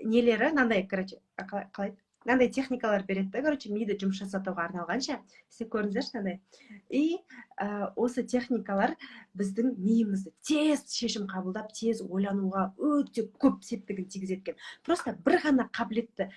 нелері, мынандай, қалай? Мынандай техникалар береді, короче, миды жұмыс жасатуға арналғанша, сіз көрдіңіздерші мынандай. И осы техникалар біздің миымызды тез шешім қабылдап, тез ойлануға өте көп септігін тигізеді екен. Просто бір ғана қабілетті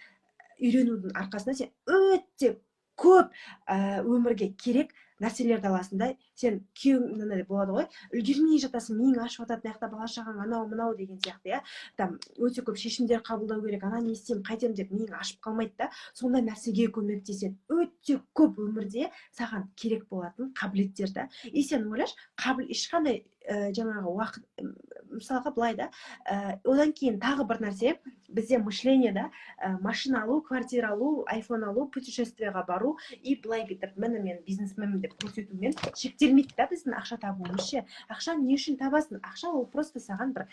үйренудің арқасында сен өте көп өмірге керек нәрселерді аласың да. Сен күйеуің болады ғой, үлгермей жатасың, миың ашып жататын аяқта, бала шағаң анау мынау деген сияқты, я. Там өте көп шешімдер қабылдау керек, ана не істеймін, қайтем деп миың ашып қалмайды да. Сондай нәрсеге көмектеседі. Өте көп өмірде саған керек болатын қабілеттерді. И сен ойлаш, ешқандай жаңағы уақыт, мысалға былай да, одан кейін тағы бір нәрсе, бізде мышлениеда машина алу, квартира алу, айфон алу, путешествияға бару и былай бүйтіп, міне мен бизнесменмін деп көрсетумен шектелмейді да біздің ақша табуымыз ше. Ақша не үшін табасың? Ақша ол просто саған бір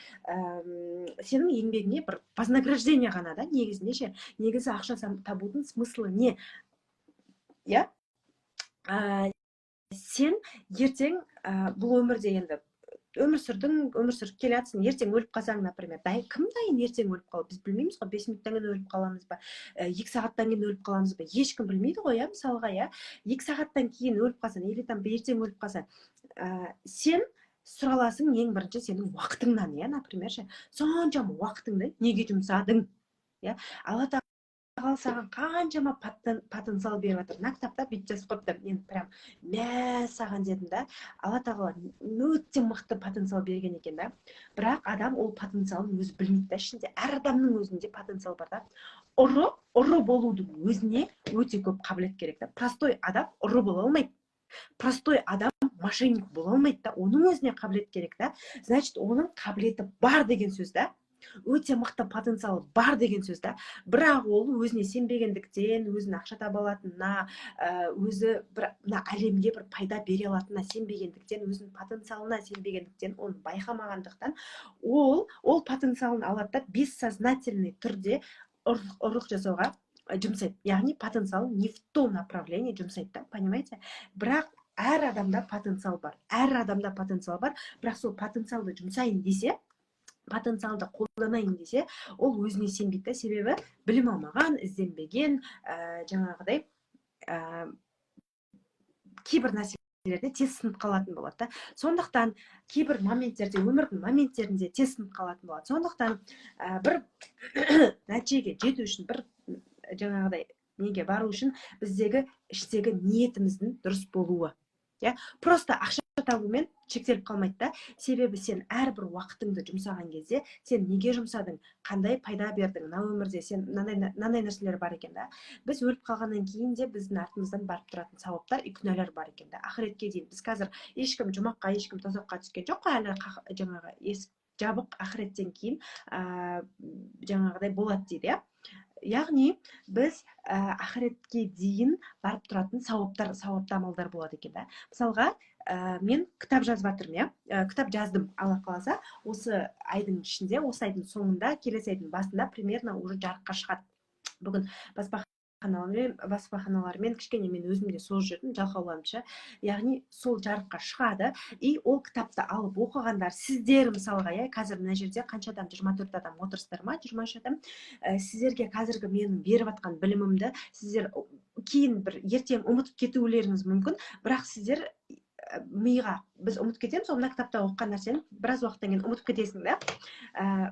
сенің еңбегіңе бір вознаграждение ғана да, негізінде ше. Негізі ақша табудың смыслы не? Я? Сен ертең бұл өмірде енді өмір сүріп келе жатсың, ертең өліп қалсаң, например, кім дайын ертең өліп қалу? Біз білмейміз ғой, 5 минуттан кейін өліп қаламыз ба, 2 сағаттан кейін өліп қаламыз ба, ешкім білмейді ғой, иә, мысалға, иә, 2 сағаттан кейін өліп қалсаң, или там ертең өліп қалсаң, сен сұраласың ең бірінші сенің уақытыңнан, иә, например, соншама уақытыңды неге жұмсадың, иә, Алла тағала саған қаншама потенциал беріп жатыр. Мына кітапта бүйтіп жазып қойыпты, мен прям мә саған дедім да, Алла тағала өте мықты потенциал берген екен да. Бірақ адам ол потенциалын өзі білмейді да, ішінде әр адамның өзінде потенциал бар да. Ұры болудың өзіне өте көп қабілет керек да. Простой адам ұры бола алмайды. Простой адам мошенник бола алмайды да. Оның өзіне қабілет керек да. Значит, оның қабілеті бар деген сөз да. Өте мықты потенциалы бар деген сөз да. Бірақ ол өзіне сенбегендіктен, өзінің ақша таба алатынына, өзі мына әлемге бір пайда бере алатынына сенбегендіктен, өзінің потенциалына сенбегендіктен, оны байқамағандықтан, ол потенциалын алады да, бессознательный түрде ұрлық жасауға жұмсайды. Яғни потенциалын не в то направление жұмсайды да, понимаете? Бірақ әр адамда потенциал бар. Бірақ сол потенциалды жұмсайын десе, потенциалды қолданайын десе, ол өзіне сенбейді. Себебі білім алмаған, ізденбеген, жаңағыдай кейбір нәрселерде тез сынып қалатын болады. Сондықтан кейбір моменттерде, өмірдің моменттерінде тез сынып қалатын болады. Сондықтан бір нәтижеге жету үшін, бір жаңағыдай неге бару үшін біздегі іштегі ниетіміздің дұрыс болуы. Просто ақша табумен шектеліп қалмайды да. Себебі сен әрбір уақытыңды жұмсаған кезде, сен неге жұмсадың, қандай пайда бердің, мына өмірде сен мынандай нәрселер бар екен да. Біз өліп қалғаннан кейін де біздің артымыздан барып тұратын сауаптар и күнәлар бар екен да. Ақыретке дейін біз қазір ешкім жұмаққа, ешкім тозаққа түскен жоқ қой, әлі жаңағы есік жабық, ақыреттен кейін жаңағыдай болады дейді, яғни біз ақыретке дейін барып тұратын сауапты амалдар болады екен да. Мысалға, мен кітап жазып жатырмын, кітап жаздым, Алла қаласа, осы айдың ішінде, осы айдың соңында, келесі айдың басында примерно уже жарыққа шығады. Бүгін баспаханалармен кішкене мен өзім де созып жүрдім, жалқауланымша. Яғни сол жарыққа шығады, и ол кітапты алып оқығандар, сіздер мысалға, қазір мына жерде қанша адам, 24 адам отырсыздар ма, 23 адам, сіздерге қазіргі менің беріп жатқан білімімді сіздер кейін бір ертең ұмытып кетулеріңіз мүмкін, бірақ сіздер миға біз ұмытып кетеміз, мына кітапта оқыған нәрсені біраз уақыттан кейін ұмытып кетесің да.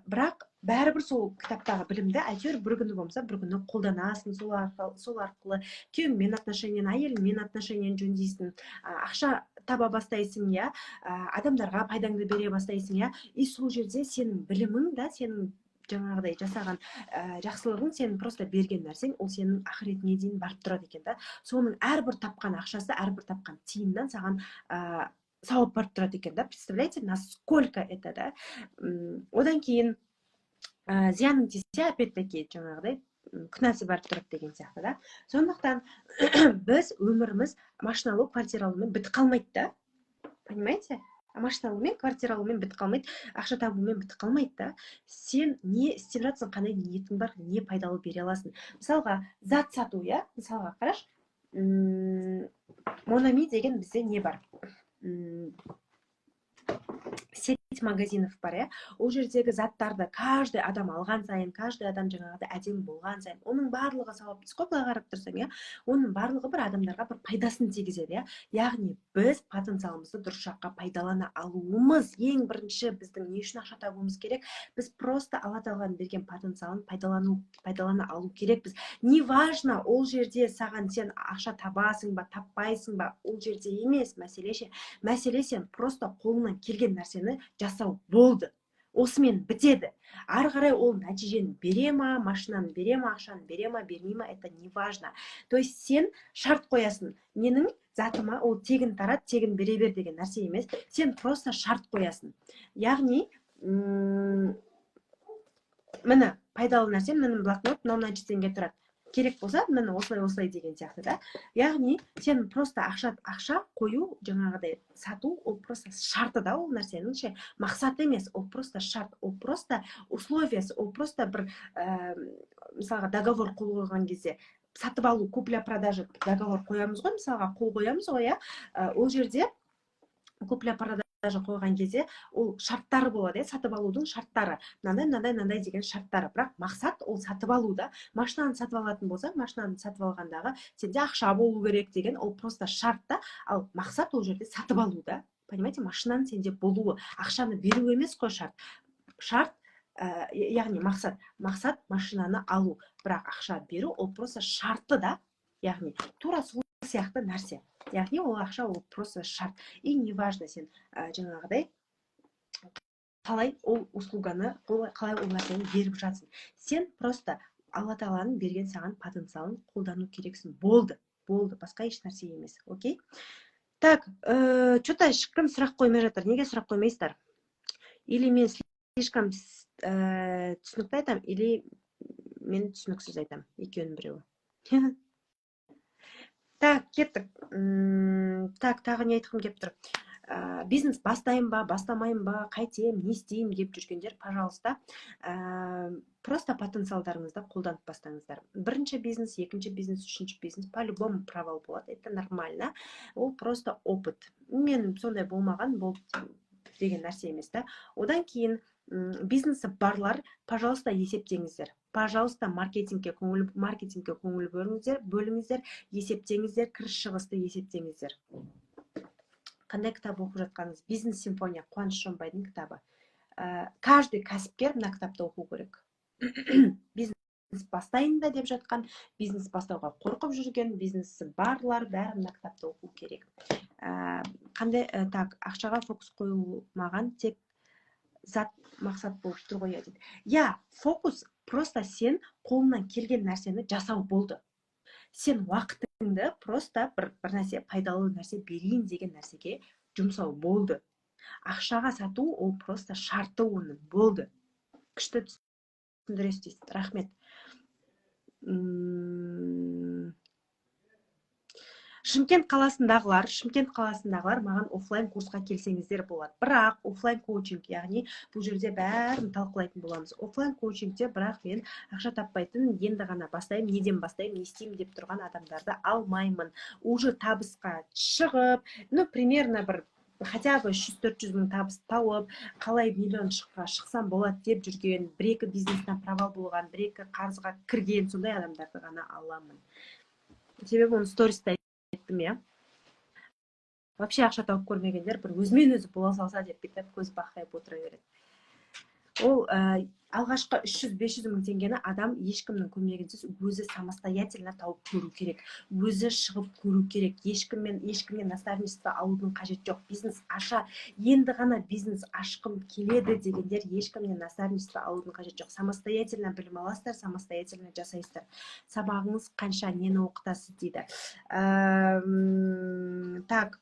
Бірақ бәрібір сол кітаптағы білімді әйтеуір бір күні болмаса бір күні қолданасың, сол арқылы күйеуіңмен отношениен, әйеліңмен отношениен жөндейсің, ақша таба бастайсың, адамдарға пайдаңды бере бастайсың, и сол жерде сенің білімің да, сенің жаңағыдай жасаған жақсылығың, сенің просто берген нәрсең, ол сенің ақыретіне дейін барып тұрады екен да. Соның әрбір тапқан ақшасы, әрбір тапқан тиыннан саған сауап барып тұрады екен да. Представляете, насколько это, да? Одан кейін зияның тисе, опять-таки жаңағыдай күнәсі барып тұрады деген сияқты да. Сондықтан біз өміріміз машина алу, квартира алумен бітіп қалмайды да. Понимаете? Машина алумен, квартира алумен бітіп қалмайды, ақша табумен бітіп қалмайды да. Сен не істеп жатсың, қандай ниетің бар, не пайдалы бере аласың. Мысалға, зат сату, мысалға қараш, Монами деген бізде не бар? Сеть магазинов бар, ол жердегі заттарды каждый адам алған сайын, каждый адам жаңағыда әдемі болған сайын, оның барлығы сауапты, қоплай қарап тұрсаң, оның барлығы бір адамдарға бір пайдасын тигізеді. Яғни біз потенциалымызды дұрыс жаққа пайдалана алуымыз ең бірінші біздің не үшін ақша табуымыз керек? Біз просто Алла тағаланың берген потенциалын пайдалана алу керекпіз. Неважно, ол жерде саған сен ақша табасың ба, таппайсың ба, ол жерде емес мәселе сен просто қолыңнан келген нәрсені жасау болды. Осымен бітеді. Ары қарай ол нәтижені бере ма, машинаны бере ма, ақшаны бере ма, бермей ма, это не важно. То есть сен шарт қоясың. Менің заты ма, ол тегін тарат, тегін бере бер деген нәрсе емес. Сен просто шарт қоясың. Яғни міне пайдалы нәрсе, міне блокнот мынауынан теңге тұрады. Керек болса, міне осылай деген сияқты да. Яғни сен просто ақша қою, жаңағыдай сату, ол просто шарты да ол нәрсенің ше. Мақсат емес, ол просто шарт, ол просто условиясы, ол просто бір мысалға договор қол қойған кезде сатып алу, купля-продажа договор қоямыз ғой, мысалға қол қоямыз ғой, иә. Ол жерде купля-продажа қойған кезде ол шарттары болады, сатып алудың шарттары. Мынандай деген шарттары. Бірақ мақсат ол сатып алуда. Машинаны сатып алатын болса, машинаны сатып алғандағы сенде ақша болу керек деген ол просто шартта, ал мақсат ол жерде сатып алуда. Понимаете, машинаның сенде болуы, ақшаны беру емес қой шарт. Шарт, яғни мақсат машинаны алу, бірақ ақша беру ол просто шарты да. Яғни тура сол сияқты нәрсе. Яғни ол ақша ол просто шарт. И не важно сен жаңағыдай қалай ол услуганы, қалай ол нәрсені беріп жатсың. Сен просто Алла Тағаланың берген саған потенциалын қолдану керексің. Болды. Басқа еш нәрсе емес. Окей? Так, что-то ешкім сұрақ қоймай жатыр. Неге сұрақ қоймайсыздар? Или мен слишком түсінікті айтам, или мен түсініксіз айтам. Екеуінің біреуі. Так, кеттік. Так, тағы не айтқым келіп тұр. Бизнес бастайын ба, бастамайын ба, қайтем, не істеймін деп жүргендер, пожалуйста, просто потенциалдарыңызды қолданып бастаңыздар. Бірінші бизнес, екінші бизнес, үшінші бизнес, по-любому провал болады. Это нормально. Ол просто опыт. Мен сондай болмаған, бұл деген нәрсе емес та. Одан кейін бизнесі барлар, пожалуйста, есептеңіздер. Пожалуйста, маркетингке көңіл бөліңіздер, есептеңіздер, кіріс шығысты есептеңіздер. Қандай кітап оқып жатқаныңыз? Бизнес-симфония, Қуаныш Шонбайдың кітабы. Каждый кәсіпкер мына кітапты оқу керек. Бизнес бастайын да деп жатқан, бизнес бастауға қорқып жүрген, бизнесі барлар бәрі мына кітапты оқу керек. Қандай, так, ақшаға фокус қойылмаған, тек зат мақсат болып тұр ғой дейді. Я, фокус просто сен қолынан келген нәрсені жасау болды. Сен уақытыңды просто бір нәрсе, пайдалы нәрсе берейін деген нәрсеге жұмсау болды. Ақшаға сату ол просто шарты оның болды. Күшті түсіндіресіз. Рахмет. Шымкент қаласындағылар маған офлайн курсқа келсеңіздер болады. Бірақ офлайн коучинг, яғни бұл жерде бәрін талқылайтын боламыз. Офлайн коучингте бірақ мен ақша таппайтын, енді ғана бастаймын, неден бастаймын, не істеймін деп тұрған адамдарды алмаймын. Уже табысқа шығып, примерно бір хотя бы 300-400 мың табыс тауып, қалай миллион шықсам болады деп жүрген, бір-екі бизнестен провал болған, бір-екі қарызға кірген, сондай адамдарды ғана аламын. Себебі оны сториста айттым, я. Вообще ақша тауып көрмегендер бір өзімен өзі бола салса деп бүйтіп көз бақырайып отыра береді. Ол алғашқы 300-500 мың теңгені адам ешкімнің көмегінсіз өзі самостоятельно тауып көру керек. Өзі шығып көру керек. Ешкімнен наставничество алудың қажет жоқ. Бизнес енді ғана бизнес ашқым келеді дегендер ешкімнен наставничество алудың қажет жоқ. Самостоятельно білім аласыздар, самостоятельно жасайсыздар. Сабағыңыз қанша, нені оқытасыз дейді. Так.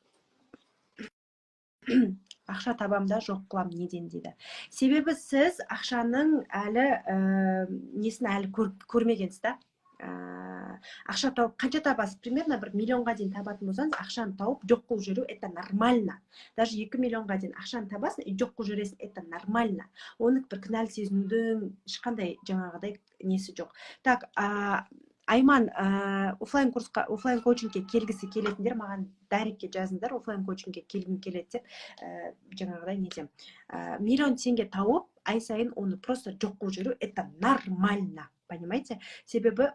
Ақша табамда жоқ қылам неден дейді. Себебі сіз ақшаның несін әлі көрмегенсіз да. Ақша тауып, қанша табасыз? Примерно 1 миллионға дейін табатын болсаңыз, ақшаны тауып жоқ қылып жүру, это нормально. Даже 2 миллионға дейін ақшаны табасың, жоқ қылып жүресің, это нормально. Оны бір кінәлі сезінудің ешқандай жаңағыдай несі жоқ. Так, Айман, офлайн коучингке келгісі келетіндер маған дайректке жазыңдар, офлайн коучингке келгім келеді деп, жаңағыдай нетем. Миллион теңге тауып, ай сайын оны просто жоқ қылып жүру, это нормально, понимаете? Себебі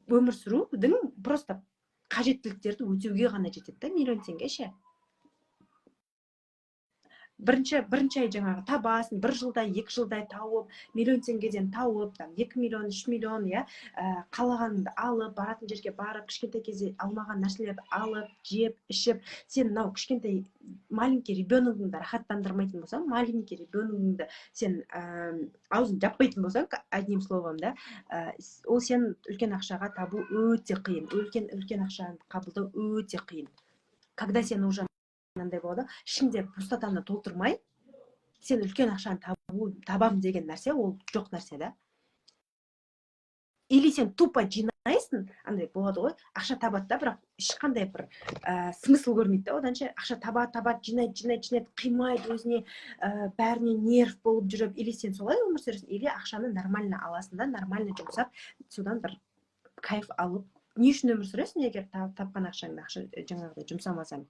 өмір сүрудің просто қажеттіліктерді өтеуге ғана жетеді, миллион теңге ше. Бірінші ай жаңағы табасын, 1 жылдай, 2 жылдай тауып, миллион теңгеден тауып, 2 миллион, 3 миллион, қалағаныңды алып, баратын жерге барып, кішкентай кезде алмаған нәрселерді алып, жеп, ішіп, сен мынау кішкентай маленький ребеногыңды рахаттандырмайтын болсаң, маленький ребеногыңды сен аузын жаппайтын болсаң, одним словом, да, ол сен үлкен ақшаға табу өте қиын, үлкен ақшаны қабылдау өте қиын. когда сен уже мынандай болады, ішіңде пустотаны толтырмай, сен үлкен ақшаны табамын деген нәрсе ол жоқ нәрсе да. Или сен тупо жинайсың, андай болады ғой, ақша табады да, бірақ ешқандай бір смысл көрмейді да, одан ше ақша табады, жинайды, қимайды өзіне, бәріне нерв болып жүріп, или сен солай өмір сүресің, или ақшаны нормально аласың да, нормально жұмсап, содан бір кайф алып, не үшін өмір сүресің, егер тапқан ақшаңды жаңағыдай жұмсамасаң.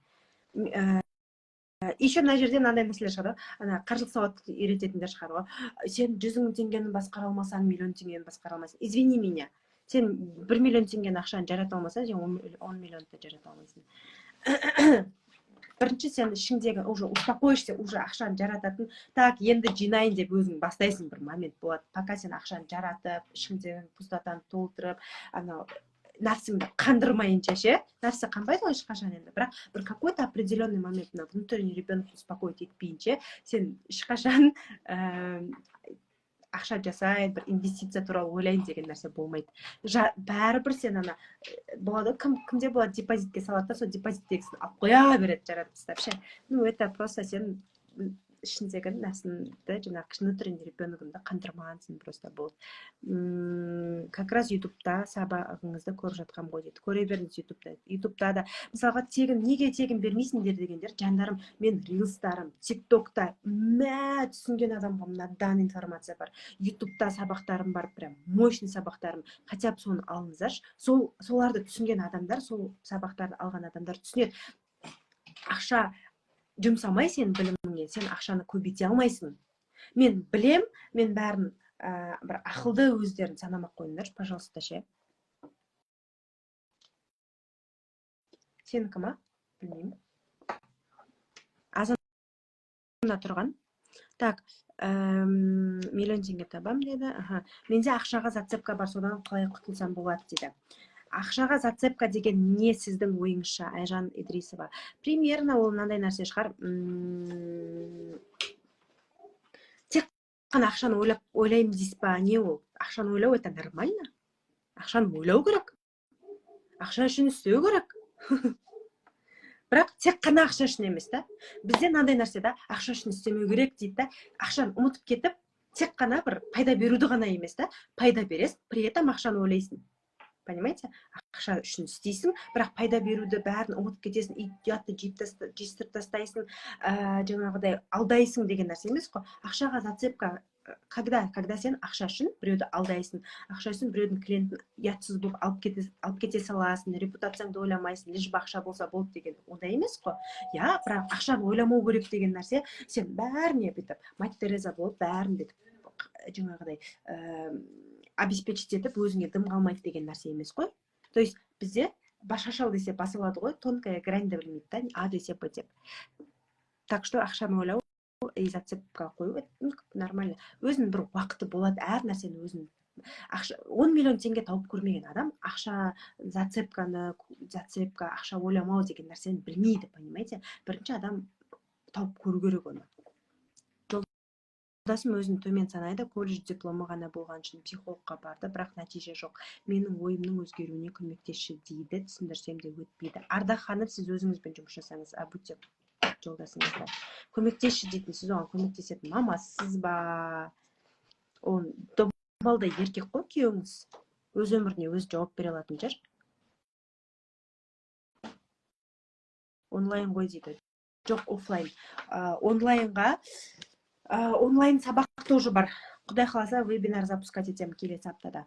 Еще мына жерде мынандай мәселе шығар, ана қаржылық сауаттылықты үйрететіндер шығар ғой. Сен 100 000 теңгені басқара алмасаң, миллион теңгені басқара алмайсың. Извини меня. Сен 1 миллион теңгені ақшаны жарата алмасаң, сен 10 миллионды жарата алмайсың. Бірінші сен ішіңдегі уже успокоишься, уже ақшаны жарататын, так, енді жинайын деп өзің бастайсың, бір момент болады. Пока сен ақшаны жаратып, ішіңдегі пустотаны толтырып, анау нәпсіңді қандырмайынша ше, нәпсі қанбайды ғой ешқашан енді, бірақ бір какой-то определенный момент внутренний ребенок успокоить етпейінше сен ешқашан ақша жасайын, бір инвестиция туралы ойлайын деген нәрсе болмайды. Бәрібір сен ана болады, кімде болады депозитке салады да, сол депозиттегісін алып қоя береді жаратып тастап ше. Ну это просто сен ішіндегі нәпсіңді жаңағы внутренний ребеногыңды қандырмағансың просто болды. Как раз ютубта сабағыңызды көріп жатқан ғой дейді. Көре беріңіз ютубта да. Мысалға неге тегін бермейсіңдер дегендер, жандарым, мен рилстарым, тиктокта түсінген адамға мынадан информация бар. Ютубта сабақтарым бар, прям мощный сабақтарым. Хотя бы соны алыңыздаршы. Соларды түсінген адамдар, сол сабақтарды алған адамдар түсінеді. Ақша жұмсамай сен біліміңе, сен ақшаны көбейте алмайсың. Мен білем, мен бәрін бір ақылды өздерін санамақ қойыңдар, пожалуйста ше. Сенікі ма? Білмеймін. Азанда тұрған. Так, миллион теңге табам деді. Менде ақшаға зацепка бар, содан қалай құтылсам болады дейді. Ақшаға зацепка деген не сіздің ойыңызша, Айжан Идрисова? Примерно ол мынандай нәрсе шығар. Тек қана ақшаны ойлаймын дейсіз ба? Не ол? Ақшаны ойлау это нормально? Ақшаны ойлау керек. Ақша үшін істеу керек. Бірақ тек қана ақша үшін емес та. Бізде мынандай нәрсе да, ақша үшін істемеу керек дейді да. Ақшаны ұмытып кетіп, тек қана бір пайда беруді ғана емес та. Пайда бересің, при этом ақшаны ойлайсың. Понимаете? Ақша үшін істейсің, бірақ пайда беруді бәрін ұмытып кетесің, ұятты жиыстырып тастайсың, жаңағыдай алдайсың деген нәрсе емес қой. Ақшаға зацепка когда сен ақша үшін біреуді алдайсың, ақша үшін біреудің клиентін ұятсыз болып алып кете саласың, репутацияңды ойламайсың, лишь бы ақша болса болды деген ондай емес қой. Я, бірақ ақшаны ойламау керек деген нәрсе, сен бәріне бүйтіп, мать Тереза болып, бәрін бүйтіп, жаңағыдай обеспечить етіп, өзіңе дым қалмайды деген нәрсе емес қой. То есть бізде башашау десе басылады ғой, тонкая граньды білмейді да, а десе б деп. Так что ақшаны ойлау и зацепка қою нормально. Өзінің бір уақыты болады, әр нәрсені өзінің. 10 миллион теңге тауып көрмеген адам ақша зацепка, ақша ойламау деген нәрсені білмейді, понимаете? Бірінші адам тауып көру керек оны. Жолдасым өзін төмен санайды, колледж дипломы ғана болған үшін психологқа барды, бірақ нәтиже жоқ. Менің ойымның өзгеруіне көмектесші дейді, түсіндірсем де өтпейді. Ардақ ханым, сіз өзіңізбен жұмыс жасаңыз, будьте жолдасыңызға. Көмектесші дейтін, сіз оған көмектесетін мамасыз ба? Он домалдай еркек қой күйеуіңіз. Өз өміріне өзі жауап бере алатын жер. Онлайн ғой дейді. Жоқ, офлайн. Онлайн сабақ тоже бар. Құдай қаласа, вебинар запускать етем келесі аптада.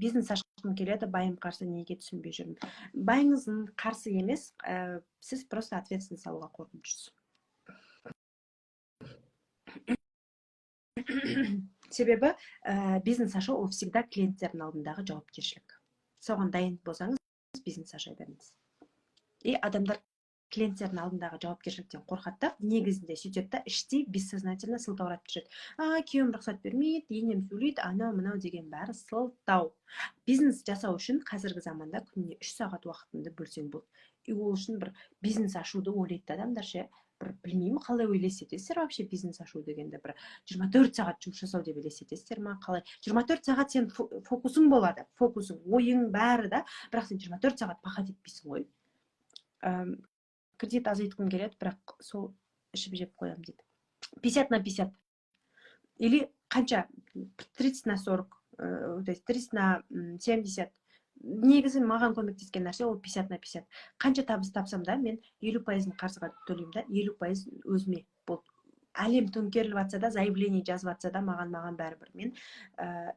Бизнес ашқым келеді, байым қарсы, неге түсінбей жүрмін. Байыңыздың қарсы емес, сіз просто ответственность алуға қорқып жүрсіз. Себебі бизнес ашу ол всегда клиенттердің алдындағы жауапкершілік. Соған дайын болсаңыз, бизнес аша беріңіз. И адамдар клиенттердің алдындағы жауапкершіліктен қорқады, негізінде сөйтеді да, іштей бессознательно сылтауратып жүреді. Күйеуім рұқсат бермейді, енем сөйлейді, анау мынау деген бәрі сылтау. Бизнес жасау үшін қазіргі заманда күніне 3 сағат уақытыңды бөлсең болды. И ол үшін бір бизнес ашуды ойлайды адамдар ше, бір білмеймін, қалай елестетесіздер вообще бизнес ашу дегенде, бір 24 сағат жұмыс жасау деп елестетесіздер ма, қалай? 24 сағат сен фокусың болады, фокусың, ойың бәрі да, бірақ сен 24 сағат пахат етпейсің ғой. кредит азайтқым келеді, бірақ сол ішіп жеп қоямын дейді. 50/50. Или қанша? 30/40, то есть 30/70. Негізі маған көмектескен нәрсе ол 50/50. Қанша табыс тапсам да, мен 50%-ын қарызға төлеймін да, 50% өзіме. Бұл әлем төңкеріліп жатса да, заявление жазып жатса да, маған бәрібір. Мен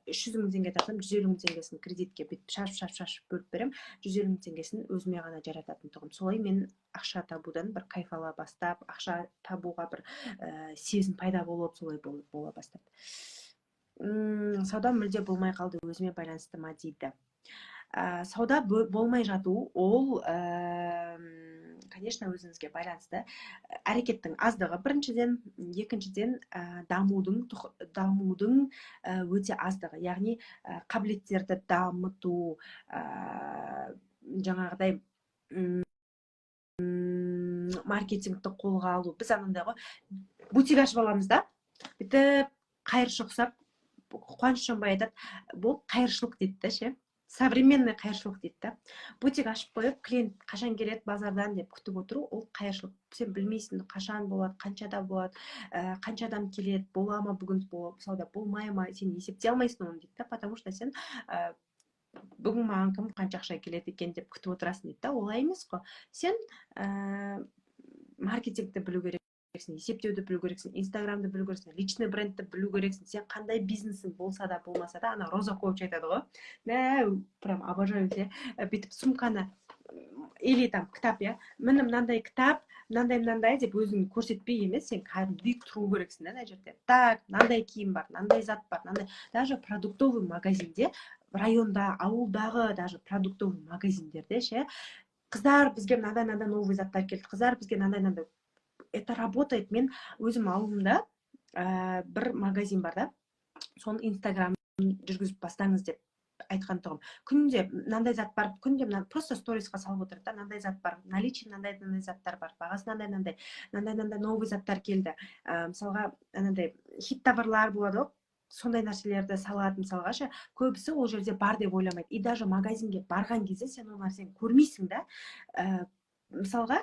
300 мың теңге тапсам, 150 мың теңгесін кредитке бүйтіп шашып бөліп берем, 150 мың теңгесін өзіме ғана жарататын тұғым. Солай мен ақша табудан бір кайф ала бастап, ақша табуға бір сезім пайда болып, солай бола бастады. Сауда мүлде болмай қалды, өзіме байланысты ма дейді. Сауда болмай жату, ол, конечно, өзіңізге байланысты. Әрекеттің аздығы біріншіден, екіншіден дамудың өте аздығы. Яғни қабілеттерді дамыту, жаңағыдай маркетингті қолға алу. Біз анандай ғой, бутик ашып аламыз да, бітіп қайыршылық ұқсап, Қуаныш Шонбай айтады, бұл қайыршылық дейді да, ше. Современный қайыршылық дейді да. Бутик ашып қойып, клиент қашан келеді базардан деп күтіп отыру, ол қайыршылық. Сен білмейсің, қашан болады, қаншада болады, қанша адам келеді, бола ма бүгін сауда, болмай ма, сен есептей алмайсың оны дейді да, потому что сен бүгін маған кім қанша ақша келеді екен деп күтіп отырасың дейді да. Олай емес қой. Сен маркетингті білу керексің, есептеуді білу керексің, инстаграмды білу керексің, личный брендті білу керексің. Сен қандай бизнесің болса да болмаса да, ана Роза Коуч айтады ғой, прям обожаю, бүйтіп сумканы или там кітап, міне мынандай кітап, мынандай деп өзіңді көрсетпей емес, сен кәдімгідей тұру керексің да, мына жерде. Так, мынандай киім бар, мынандай зат бар, мынандай. Даже продуктовый магазинде, районда, ауылдағы даже продуктовый магазиндерде ше, қыздар бізге мынандай новый заттар келді, қыздар бізге мынандай. Это работает. Мен өзім ауылымда бір магазин бар да, соны инстаграм жүргізіп бастаңыз деп айтқан тұғым. Күнде мынандай зат бар, күнде просто сторисқа салып отырды да, мынандай зат бар, наличие мынандай заттар бар, бағасы мынандай новый заттар келді. Мысалға мынандай хит товарлар болады ғой, сондай нәрселерді салады. Мысалға ше, көбісі ол жерде бар деп ойламайды. И даже магазинге барған кезде сен ол нәрсені көрмейсің да. Мысалға,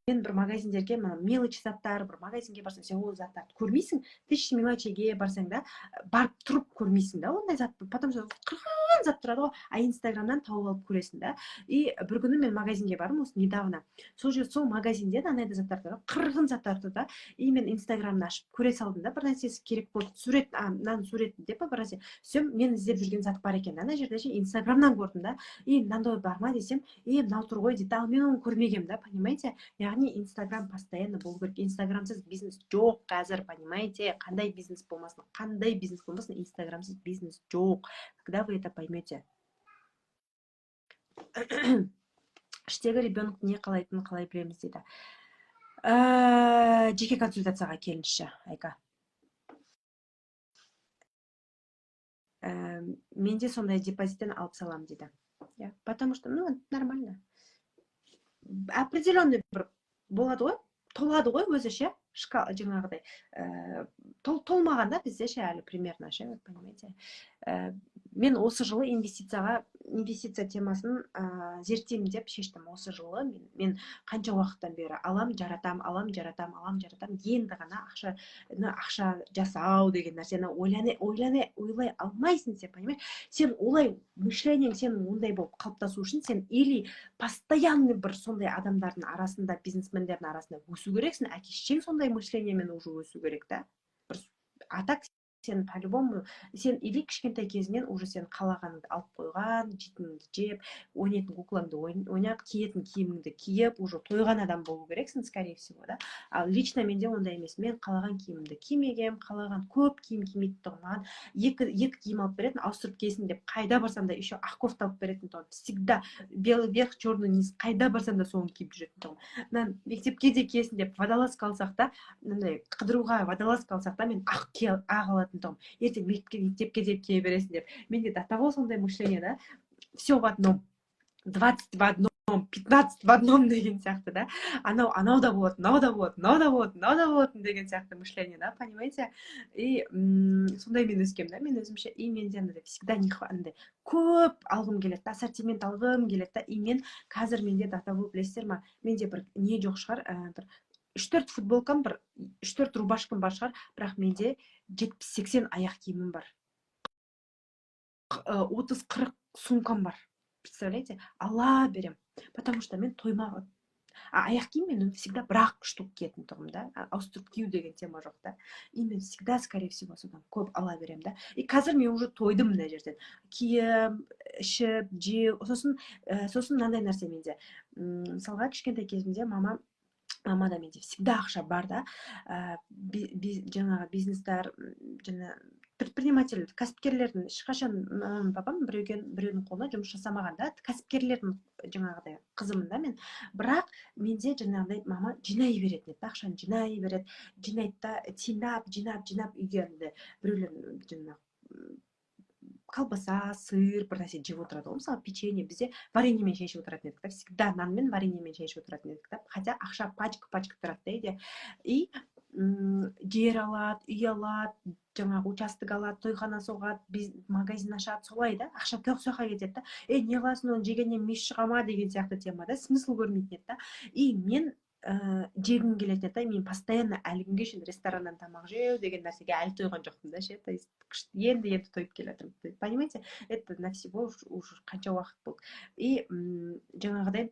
мен бір магазиндерге, мелочь заттар, бір магазинге барсаң, сен ол заттарды көрмейсің, тысяч мелочиге барсаң да, барып тұрып көрмейсің да, ондай затты, потому что қырған зат тұрады ғой, а инстаграмнан тауып алып көресің да. И бір күні мен магазинге бардым, осы недавно, сол магазинде анандай заттарды, қырғын заттарды да, и мен инстаграмды ашып көре салдым да, бір нәрсесі керек болды, мынаның суретін деп, бір нәрсе, сөйтсем, мен іздеп жүрген зат бар екен, ана жерде инстаграмнан көрдім да, и мынандай бар ма десем, мынау тұр ғой дейді, ал мен оны көрмегем да, понимаете? Яғни инстаграм постоянно болу керек. Инстаграмсыз бизнес жоқ қазір, понимаете? Қандай бизнес болмасын, инстаграмсыз бизнес жоқ. Когда вы это поймете? Іштегі ребенок не қалайтынын қалай білеміз дейді. Жеке консультацияға келіңізші, Айка. Менде сондай депозиттен алып салам дейді. Потому что, нормально. Определенный бір болады ғой, толады ғой өзі ше, жаңағыдай толмаған да бізде ше, әлі примерно ше, вы понимаете. Мен осы жылы инвестиция темасын зерттеймін деп шештім. Осы жылы мен қанша уақыттан бері алам, жаратам, енді ғана ақша жасау деген нәрсені ойлай алмайсың сен, понимаешь? Сен олай мышлениең сен ондай болып қалыптасу үшін сен или постоянный бір сондай адамдардың арасында, бизнесмендердің арасында өсу керексің, әке-шешең сондай мышлениемен уже өсу керек та. А так сен по-любому, сен или кішкентай кезінен уже сен қалағаныңды алып қойған, жейтініңді жеп, ойнайтын куклаңды ойнап, киетін киіміңді киіп, уже тойған адам болу керексің, скорее всего, да. Ал лично менде ондай емес. Мен қалаған киімімді кимегем, қалаған көп киім кимейтін тұғым. Маған екі киім алып беретін, ауыстырып киесің деп, қайда барсам да еще ақ кофта алып беретін тұғым. Всегда белый верх, черный низ, қайда барсам да соны киіп жүретін тұғым. Мектепке де киесің деп, водолазка алсақ та, қыдыруға водолазка алсақ та, мен ақ алатын тұғым. Ертең мектепке де кие бересің деп. Менде до того сондай мышление, да, все в одном. 20 в одном, 15 в одном деген сияқты, да, анау да болады, мынау да болады, мынау да болады, мынау да болады деген сияқты мышление, да, понимаете? И сондай мен өскем, да, мен өзімше, и менде андай всегда андай көп алғым келеді, ассортимент алғым келеді, да, и мен қазір менде датабу, білесіздер ма, менде бір не жоқ шығар, бір 3-4 футболкам, бір 3-4 рубашкам бар шығар, бірақ менде 70-80 аяқ киімім бар, 30-40 сумкам бар. Представляете? Ала берем. Потому что мен тоймаған. Аяқ киім мен всегда бір-ақ штук киетін тұғым, да. Ауыстырып кию деген тема жоқ, да. И мен всегда, скорее всего, содан көп ала берем, да. И қазір мен уже тойдым мына жерден. Киім, ішіп, жеу, сосын мынандай нәрсе менде. Мысалға кішкентай кезімде мамада менде всегда ақша бар, да. Жаңағы бизнестер, жаңа предприниматель, кәсіпкерлердің ешқашан папам біреудің қолына жұмыс жасамаған, да, кәсіпкерлердің жаңағыдай қызымын да мен, бірақ менде жаңағыдай мама жинай беретін еді, ақшаны жинай береді, жинайды да, жинап үйге андай біреулер жаңағы колбаса, сыр, бір нәрсе жеп отырады ғой, мысалы печенье, бізде вареньемен шешіп отыратын едік, всегда нанмен вареньемен шешіп отыратын едік, хотя ақша пачка тұрады, да, и жер алады, үй алады, жаңағы участок алады, тойхана соғады, магазин ашады, солай, да, ақша тоқ соқа кетеді, да, не қыласың, оны жегеннен меш шыға ма деген сияқты тема, да, смысл көрмейтін еді, да, и мен жегім келетін еді, мен постоянно әлі күнге шейін рестораннан тамақ жеу деген нәрсеге әлі тойған жоқпын, да, ше, то есть енді тойып келе жатырмын, понимаете, это на всего уже қанша уақыт болды, и жаңағыдай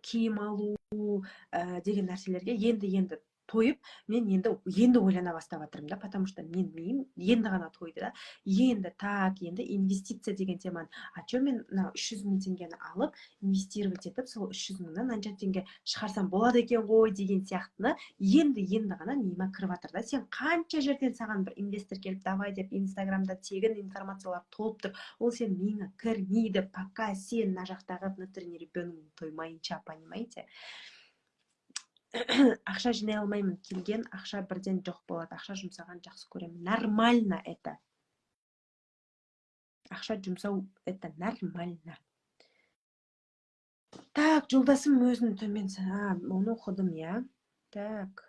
киім алу деген нәрселерге енді тойып, мен енді ойлана бастап жатырмын, да, потому что мен миым енді ғана тойды, да, енді инвестиция деген теманы, чё мен 300 000 теңгені алып, инвестировать етіп, сол 300 000-нан мынанша теңге шығарсам болады екен ғой деген сияқтыны енді ғана миыма кіріп жатыр, да. Сен қанша жерден саған бір инвестор келіп, давай деп инстаграмда тегін информациялар толып тұр, ол сен миыңа кірмейді, пока сен мына жақтағы внутренний ребенок тоймайынша, понимаете? Ақша жинай алмаймын, келген ақша бірден жоқ болады, ақша жұмсаған жақсы көремін, нормально это. Ақша жұмсау это нормально. Так, жолдасым өзін төмен, оны оқыдым, я. Так.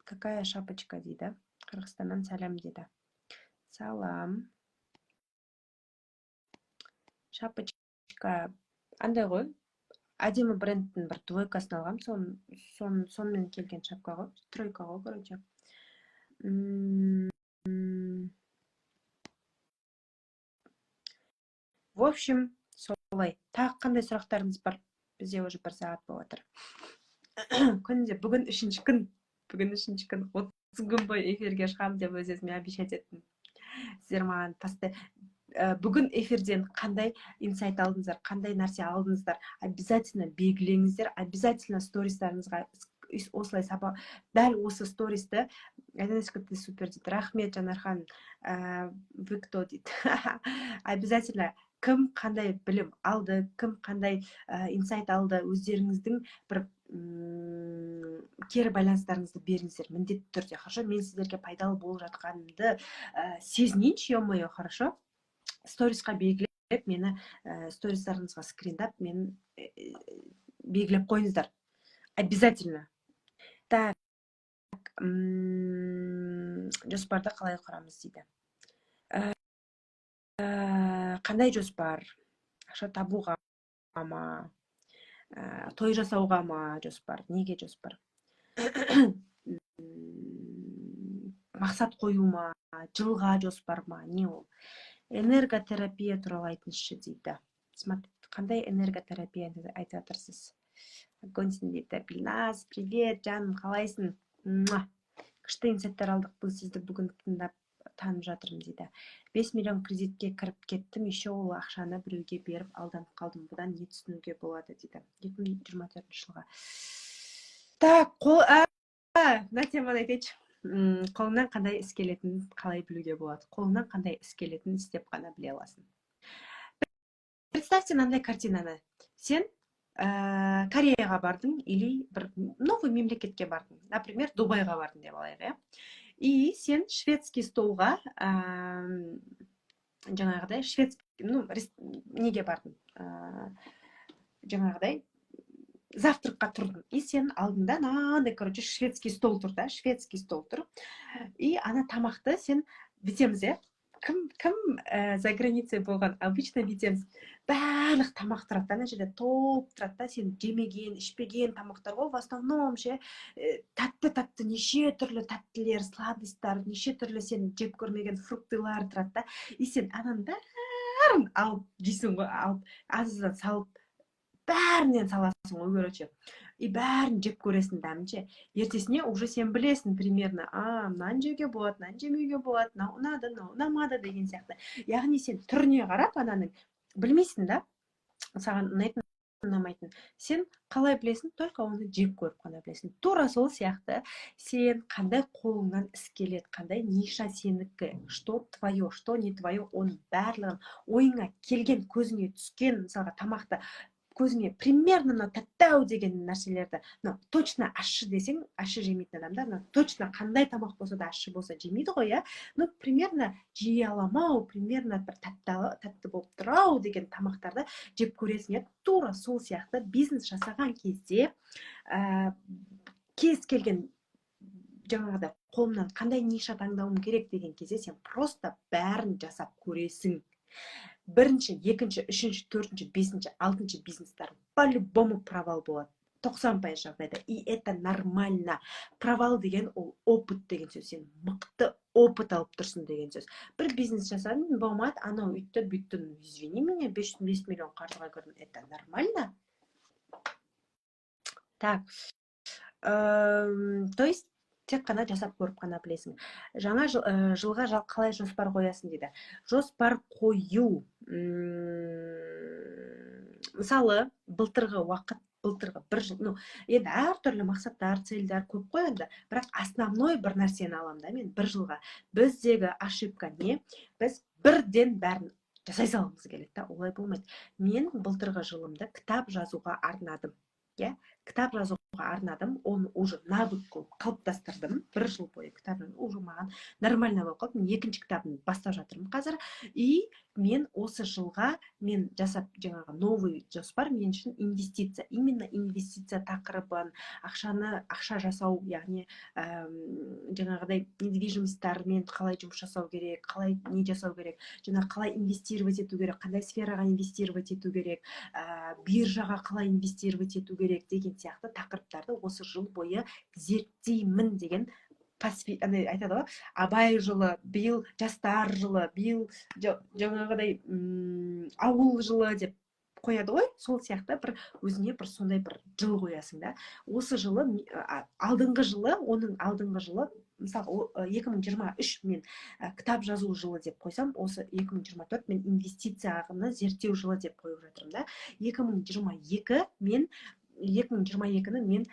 Какая шапочка дейді? Қырғызстаннан сәлем дейді. Салам. Шапочка андай ғой, әдемі брендтің бір двойкасын алғам, сонымен келген шапка ғой, тройка ғой, короче. В общем, солай. Тағы қандай сұрақтарыңыз бар? Бізде уже 1 сағат болып жатыр. Күнде бүгін 3-ші күн, 30 күн бойы эфирге шығамын деп өзіме обещать еттім. Сіздер маған бүгін эфирден қандай инсайт алдыңыздар, қандай нәрсе алдыңыздар, обязательно белгілеңіздер, обязательно стористарыңызға осылай дәл осы стористі, Айданешка, ты супер дейді, рахмет Жанархан, вы кто дейді, обязательно кім қандай білім алды, кім қандай инсайт алды, өздеріңіздің бір кері байланыстарыңызды беріңіздер, міндетті түрде, хорошо? Мен сіздерге пайдалы болып жатқанымды сезінейінші, ё-моё, хорошо? Сторисқа белгілеп, мені стористарыңызға скриндап, мені белгілеп қойыңыздар. Обязательно. Так, жоспарды қалай құрамыз дейді. Қандай жоспар? Ақша табуға ма? Той жасауға ма жоспар? Неге жоспар? Мақсат қою ма? Жылға жоспар ма? Не ол? Энерготерапия туралы айтыңызшы дейді. Қандай энерготерапия айтып жатырсыз? Гонсин дейді. Гүлназ, привет, жаным, қалайсың? Күшті инсайттар алдық, бұл сізді бүгін тыңдап танып жатырмын дейді. 5 миллион кредитке кіріп кеттім, еще ол ақшаны біреуге беріп алданып қалдым. Бұдан не түсінуге болады дейді. 2024 жылға. Так, мына теманы айтайыншы. Қолыңнан қандай іс келетінін қалай білуге болады? Қолыңнан қандай іс келетінін істеп қана біле аласың. Представьте мынандай картинаны. Сен Кореяға бардың или бір новый мемлекетке бардың. Например, Дубайға бардың деп алайық, иә. И сен шведский столға жаңағыдай неге бардым, жаңағыдай завтракқа тұрдым, и сен алдыңда мынандай, короче, шведский стол тұр да, шведский стол тұр, и ана тамақты сен бүйтеміз, кім за границей болған, обычно бүйтеміз, барлық тамақ тұрады да, ана жерде топ тұрады да, сен жемеген ішпеген тамақтар ғой, в основном ше тәтті неше түрлі тәттілер, сладостьтар, неше түрлі сен жеп көрмеген фруктылар тұрады да, и сен ананың бәрін алып жейсің ғой, алып азыздан салып бәрінен саласың ғой, короче, и бәрін жеп көресің дәмінше. Ертесіне уже сен білесің примерно, мынаны жеуге болады, мынаны жемеуге болады, мынау ұнады, мынау ұнамады деген сияқты. Яғни сен түріне қарап ананың білмейсің да, саған ұнайтын ұнамайтын. Сен қалай білесің? Только оны жеп көріп қана білесің. Тура сол сияқты сен қандай қолыңнан іс келеді, қандай ниша сенікі, что твое, что не твое, оның барлығын ойыңа келген, көзіңе түскен, мысалға тамақты көзіңе примерно мына тәтті деген нәрселерді, точно ащы десең, ащы жемейтін адамдар, точно қандай тамақ болса да ащы болса жемейді ғой, примерно жей аламау, примерно бір тәтті болып тұрау деген тамақтарды жеп көресің. Тура сол сияқты бизнес жасаған кезде кез келген жаңағыдай қолымнан қандай ниша таңдауым керек деген кезде сен просто бәрін жасап көресің. Бірінші, екінші, үшінші, төртінші, бесінші, алтыншы бизнестар по-любому провал болады. 90% жағдайда. И это нормально. Провал деген ол опыт деген сөз. Сен мықты опыт алып тұрсың деген сөз. Бір бизнес жасадың, болмады, анау үйтті, бүйттің, извини меня, 5 миллион қаржыға көрдім. Это нормально. Так. То есть тек қана жасап көріп қана білесің. Жаңа жылға қалай жоспар қоясың дейді. Жоспар қою. Мысалы, былтырғы бір жыл, енді әртүрлі мақсаттар, цельдар көп қояды, бірақ основной бір нәрсені алам да мен бір жылға. Біздегі ошибка не? Біз бірден бәрін жасай салғымыз келеді да, олай болмайды. Мен былтырғы жылымды кітап жазуға арнадым. Кітап жазуға арнадым, оны уже навык қылып қалыптастырдым. Бір жыл бойы кітабын уже маған нормально болып қалды. Мен екінші кітабын бастап жатырмын қазір. И мен осы жылға мен жасап жаңағы новый жоспар мен үшін инвестиция. Именно инвестиция тақырыбын, ақша жасау, яғни жаңағыдай недвижимостьтармен қалай жұмыс жасау керек, қалай не жасау керек, жаңағы қалай инвестировать ету керек, қандай сфераға инвестировать ету керек, биржаға қалай инвестировать ету керек деген сияқты тақырыптарды осы жыл бойы зерттеймін деген айтады ғой, абай жылы, биыл жастар жылы, биыл жаңағыдай ауыл жылы деп қояды ғой, сол сияқты бір өзіңе бір сондай бір жыл қоясың да. Осы жылы, алдыңғы жылы, мысалы 2023 мен кітап жазу жылы деп қойсам, осы 2024 мен инвестиция ағыны зерттеу жылы деп қойып жатырмын да. 2022-ні мен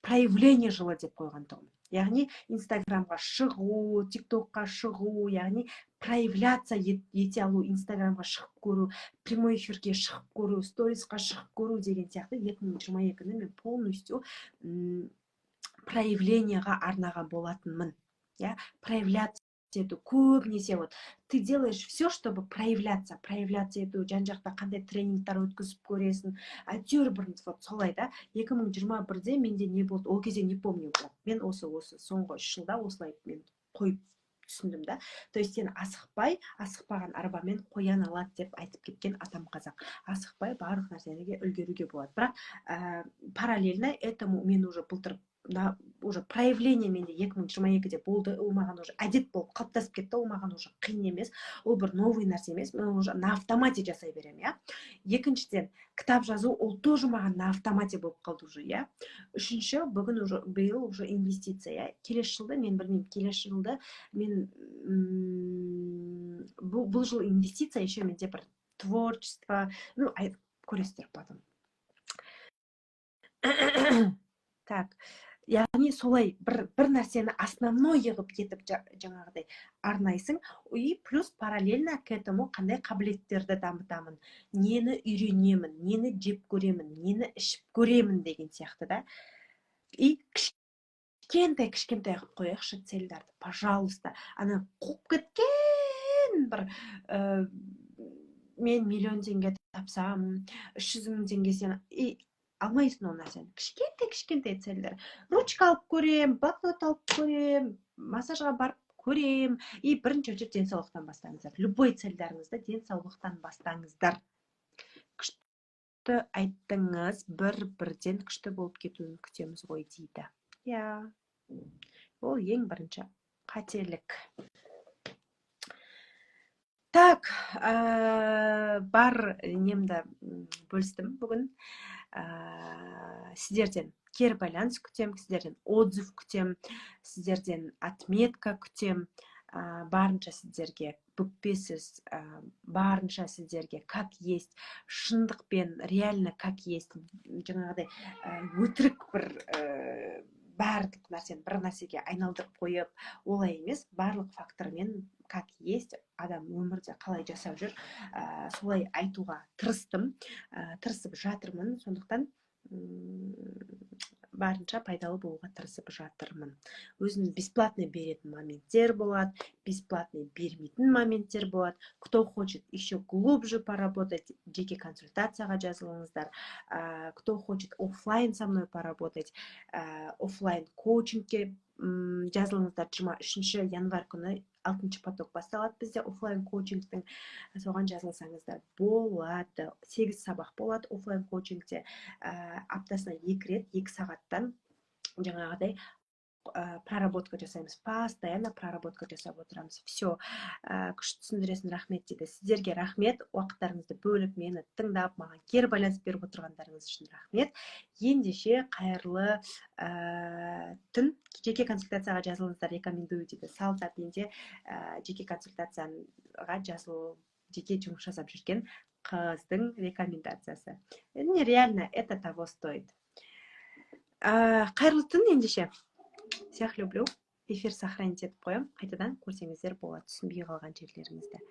проявление жылы деп қойған тұғым. Яғни инстаграмға шығу, тиктокқа шығу, яғни проявляться ете алу, инстаграмға шығып көру, прямой эфирге шығып көру, сторисқа шығып көру деген сияқты 2022-ні мен полностью проявлениеға арнаған болатынмын. Проявляться ету көбінесе вот ты делаешь все, чтобы проявляться ету, жан-жақта қандай тренингтар өткізіп көресің, әйтеуір бір солай да. 2021-де менде не болды, ол кезде не помню, мен осы соңғы 3 жылда осылай мен қойып түсіндім да. То есть сен асықпаған арбамен қоян алады деп айтып кеткен атам қазақ. Асықпай барлық нәрсеге үлгеруге болады. Бірақ параллельно этому мен уже былтыр уже проявление менде 2022-де болды, ол маған уже әдет болып қалыптасып кетті, ол маған уже қиын емес, ол бір новый нәрсе емес, мен уже на автомате жасай беремін, Екіншіден, кітап жазу, ол тоже маған на автомате болып қалды уже, Үшінші, биыл уже инвестиция, Келесі жылды, мен білмеймін, келесі жылды мен бұл жыл инвестиция, еще менде бір творчество, көресіздер потом. Так, яғни солай бір нәрсені основной егіп кетіп жаңағыдай арнайсың, и плюс параллельно к этому қандай қабілеттерді дамытамын, нені үйренемін, нені жеп көремін, нені ішіп көремін деген сияқты да. И кішкентай қылып қояйықшы цельдарды, пожалуйста. Ана қуып кеткен сен бір мен миллион теңге тапсам, 300 мың теңге сен алмайсың ол нәрсені. Кішкентай целдер. Ручка алып көрем, блокнот алып көрем, массажға барып көрем. И бірінші очередь денсаулықтан бастаңыздар. Любой цельдарыңызды денсаулықтан бастаңыздар. Күшті айттыңыз, бірден күшті болып кетуін күтеміз ғой дейді. Я. Ол ең бірінші қателік. Так, бар немді бөлістім бүгін. Сіздерден кері байланыс күтем, сіздерден отзыв күтем, сіздерден отметка күтем. Барынша сіздерге бүкпесіз, барынша сіздерге как есть, шындықпен, реально как есть, жаңағыдай өтірік бір барлық нәрсені бір нәрсеге айналдырып қойып, олай емес, барлық фактормен как есть, адам өмірде қалай жасап жүр, солай айтуға тырысып жатырмын, сондықтан барынша пайдалы болуға тырысып жатырмын. Өзім бесплатно беретін моменттер болады, бесплатно бермейтін моменттер болады. Кто хочет еще глубже поработать, жеке консультацияға жазылыңыздар. Кто хочет офлайн со мной поработать, офлайн коучингке жазылыңыздар. 23 январь күні 6 поток басталады бізде офлайн коучингтің. Соған жазылсаңыздар болады. 8 сабақ болады офлайн коучингте. Аптасына 2 рет, 2 сағаттан жаңағыдай проработка жасаймыз. Постоянно проработка жасап отырамыз. Все, күшті түсіндіресің, рахмет дейді. Сіздерге рахмет, уақыттарыңызды бөліп, мені тыңдап, маған кері байланыс беріп отырғандарыңыз үшін рахмет. Ендеше қайырлы түн. Жеке консультацияға жазылыңыздар, рекомендую дейді. Салт атында жеке консультацияға жазылу, жеке жұмыс жасап жүрген қыздың рекомендациясы. Реально, это того стоит. Қайырлы түн ендеше. Всех люблю. Эфир сохранить етіп қоям. Қайтадан көрсеңіздер болады, түсінбей қалған жерлеріңізді.